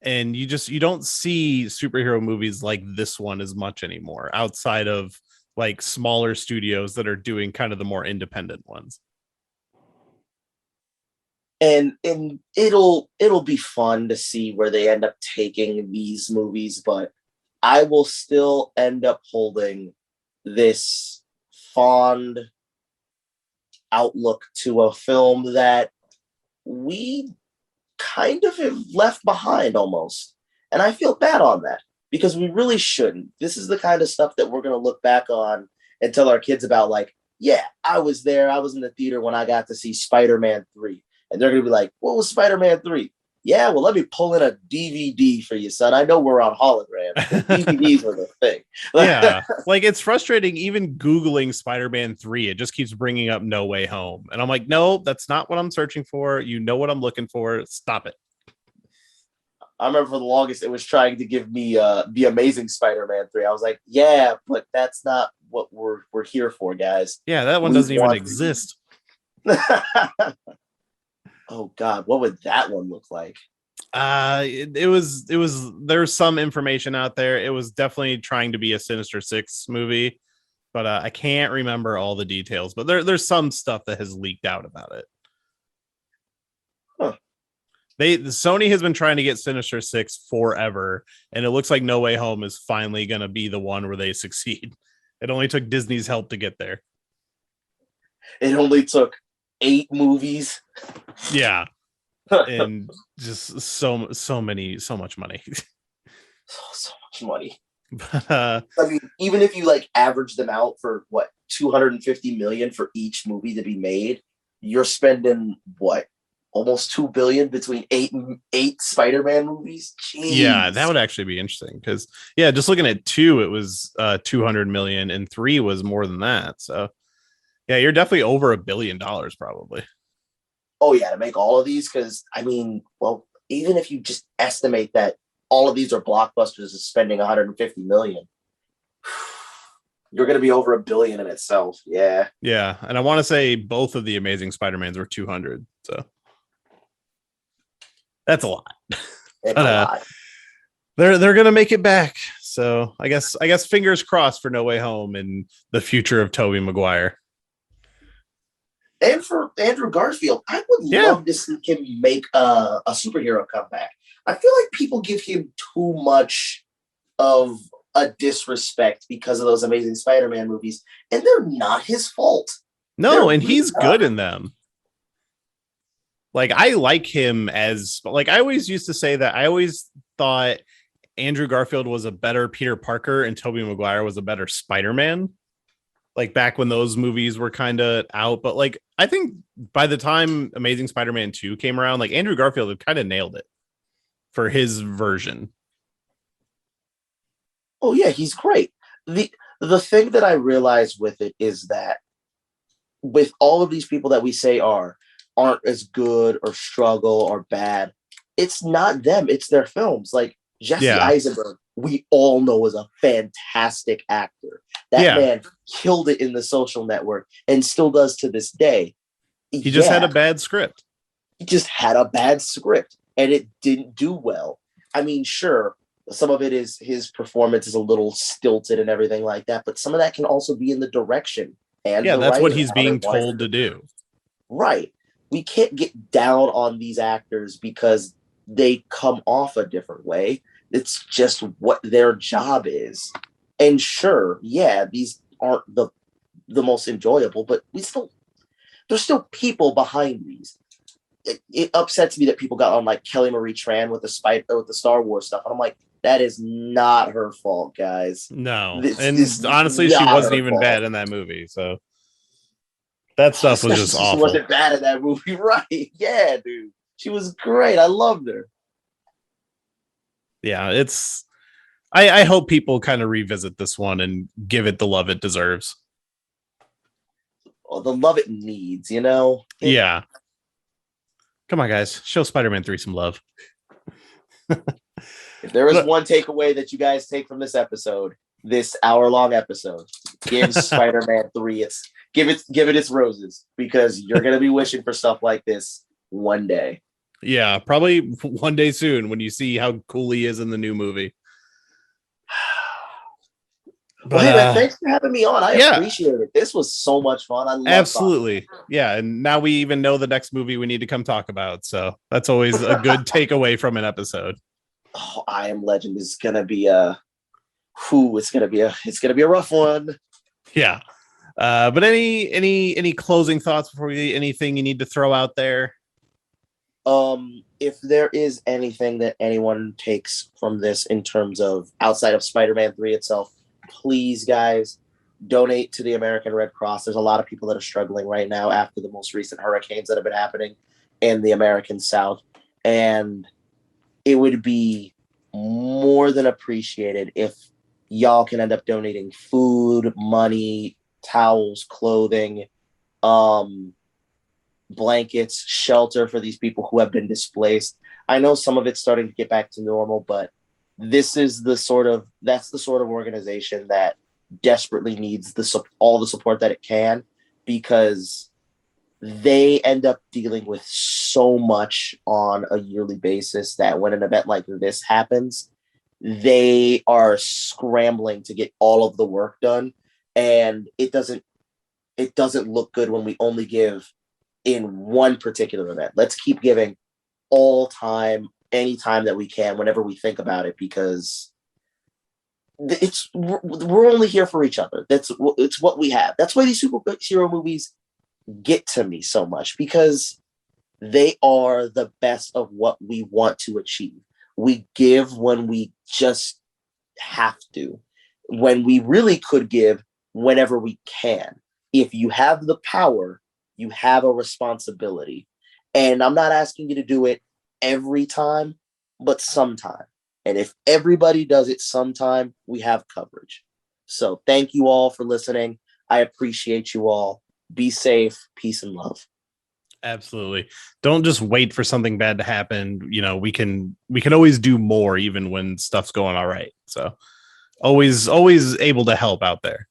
And you don't see superhero movies like this one as much anymore outside of like smaller studios that are doing kind of the more independent ones. And it'll be fun to see where they end up taking these movies, but I will still end up holding this fond outlook to a film that we kind of have left behind almost. And I feel bad on that because we really shouldn't. This is the kind of stuff that we're going to look back on and tell our kids about, like, yeah, I was there. I was in the theater when I got to see Spider-Man 3. And they're going to be like, what was Spider-Man 3? Yeah, well, let me pull in a DVD for you, son. I know we're on hologram. DVDs were the thing. Yeah, like it's frustrating even Googling Spider-Man 3. It just keeps bringing up No Way Home. And I'm like, no, that's not what I'm searching for. You know what I'm looking for. Stop it. I remember for the longest, it was trying to give me the Amazing Spider-Man 3. I was like, yeah, but that's not what we're here for, guys. Yeah, that one doesn't even exist. Oh God, what would that one look like? It was there's some information out there. It was definitely trying to be a Sinister Six movie, but I can't remember all the details. But there's some stuff that has leaked out about it. Huh. Sony has been trying to get Sinister Six forever, and it looks like No Way Home is finally going to be the one where they succeed. It only took Disney's help to get there. It only took 8 movies. Yeah. And just so much money. So much money. But, I mean, even if you like average them out for what, 250 million for each movie to be made, you're spending what, almost 2 billion between eight Spider-Man movies. Jeez. Yeah, that would actually be interesting because just looking at 2, it was 200 million, and 3 was more than that. So yeah, you're definitely over $1 billion probably. Oh yeah, to make all of these, because I mean, well, even if you just estimate that all of these are blockbusters is spending 150 million, you're going to be over $1 billion in itself. Yeah. Yeah, and I want to say both of the Amazing Spider-Mans were 200, so that's a lot. It's a lot. They're going to make it back. So I guess fingers crossed for No Way Home and the future of Tobey Maguire. And for Andrew Garfield, I would love to see him make a superhero comeback. I feel like people give him too much of a disrespect because of those Amazing Spider-Man movies, and they're not his fault. No, and he's good in them. Like, I like him as, like, I always used to say that I always thought Andrew Garfield was a better Peter Parker and Tobey Maguire was a better Spider-Man. Like back when those movies were kind of out. But like, I think by the time Amazing Spider-Man 2 came around, like Andrew Garfield had kind of nailed it for his version. Oh yeah, he's great. The thing that I realize with it is that with all of these people that we say aren't as good or struggle or bad, it's not them, it's their films. Like Jesse Eisenberg, we all know is a fantastic actor. That man killed it in The Social Network and still does to this day. He just had a bad script. He just had a bad script and it didn't do well. I mean, sure, some of it is his performance is a little stilted and everything like that, but some of that can also be in the direction. And that's what he's being told to do. Right. We can't get down on these actors because they come off a different way. It's just what their job is. And sure, yeah, these aren't the most enjoyable, but there's still people behind these. It upsets me that people got on like Kelly Marie Tran with the Star Wars stuff. And I'm like, that is not her fault, guys. No. Honestly, she wasn't even bad in that movie. So that stuff was just awful. She wasn't bad in that movie, right? Yeah, dude. She was great. I loved her. Yeah, I hope people kind of revisit this one and give it the love it deserves. Well, the love it needs, you know? Yeah. Come on, guys. Show Spider-Man 3 some love. If there is one takeaway that you guys take from this episode, this hour-long episode, give Spider-Man 3 give it its roses, because you're going to be wishing for stuff like this one day. Yeah, probably one day soon when you see how cool he is in the new movie. But well, hey, man, thanks for having me on. I yeah, appreciate it. This was so much fun. I love absolutely. Yeah. And now we even know the next movie we need to come talk about. So that's always a good takeaway from an episode. Oh, I Am Legend is gonna be it's gonna be a rough one. Yeah. But any closing thoughts before anything you need to throw out there? If there is anything that anyone takes from this in terms of outside of Spider-Man 3 itself, please, guys, donate to the American Red Cross. There's a lot of people that are struggling right now after the most recent hurricanes that have been happening in the American South. And it would be more than appreciated if y'all can end up donating food, money, towels, clothing, blankets, shelter for these people who have been displaced. I know some of it's starting to get back to normal, but that's the sort of organization that desperately needs all the support that it can, because they end up dealing with so much on a yearly basis that when an event like this happens, they are scrambling to get all of the work done. And it doesn't look good when we only give in one particular event. Let's keep giving all time, anytime that we can, whenever we think about it, because we're only here for each other. It's what we have. That's why these superhero movies get to me so much, because they are the best of what we want to achieve. We give when we just have to, when we really could give whenever we can. If you have the power, you have a responsibility. And I'm not asking you to do it every time, but sometime. And if everybody does it sometime, we have coverage. So thank you all for listening. I appreciate you all. Be safe. Peace and love. Absolutely. Don't just wait for something bad to happen. We can always do more even when stuff's going all right. So always able to help out there.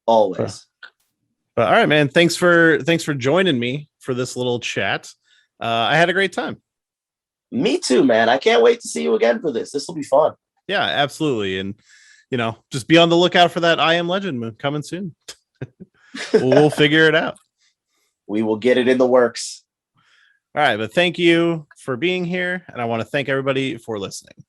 Always. But all right, man. Thanks for joining me for this little chat. I had a great time. Me too, man. I can't wait to see you again for this. This will be fun. Yeah, absolutely. And just be on the lookout for that I Am Legend coming soon. We'll figure it out. We will get it in the works. All right, but thank you for being here, and I want to thank everybody for listening.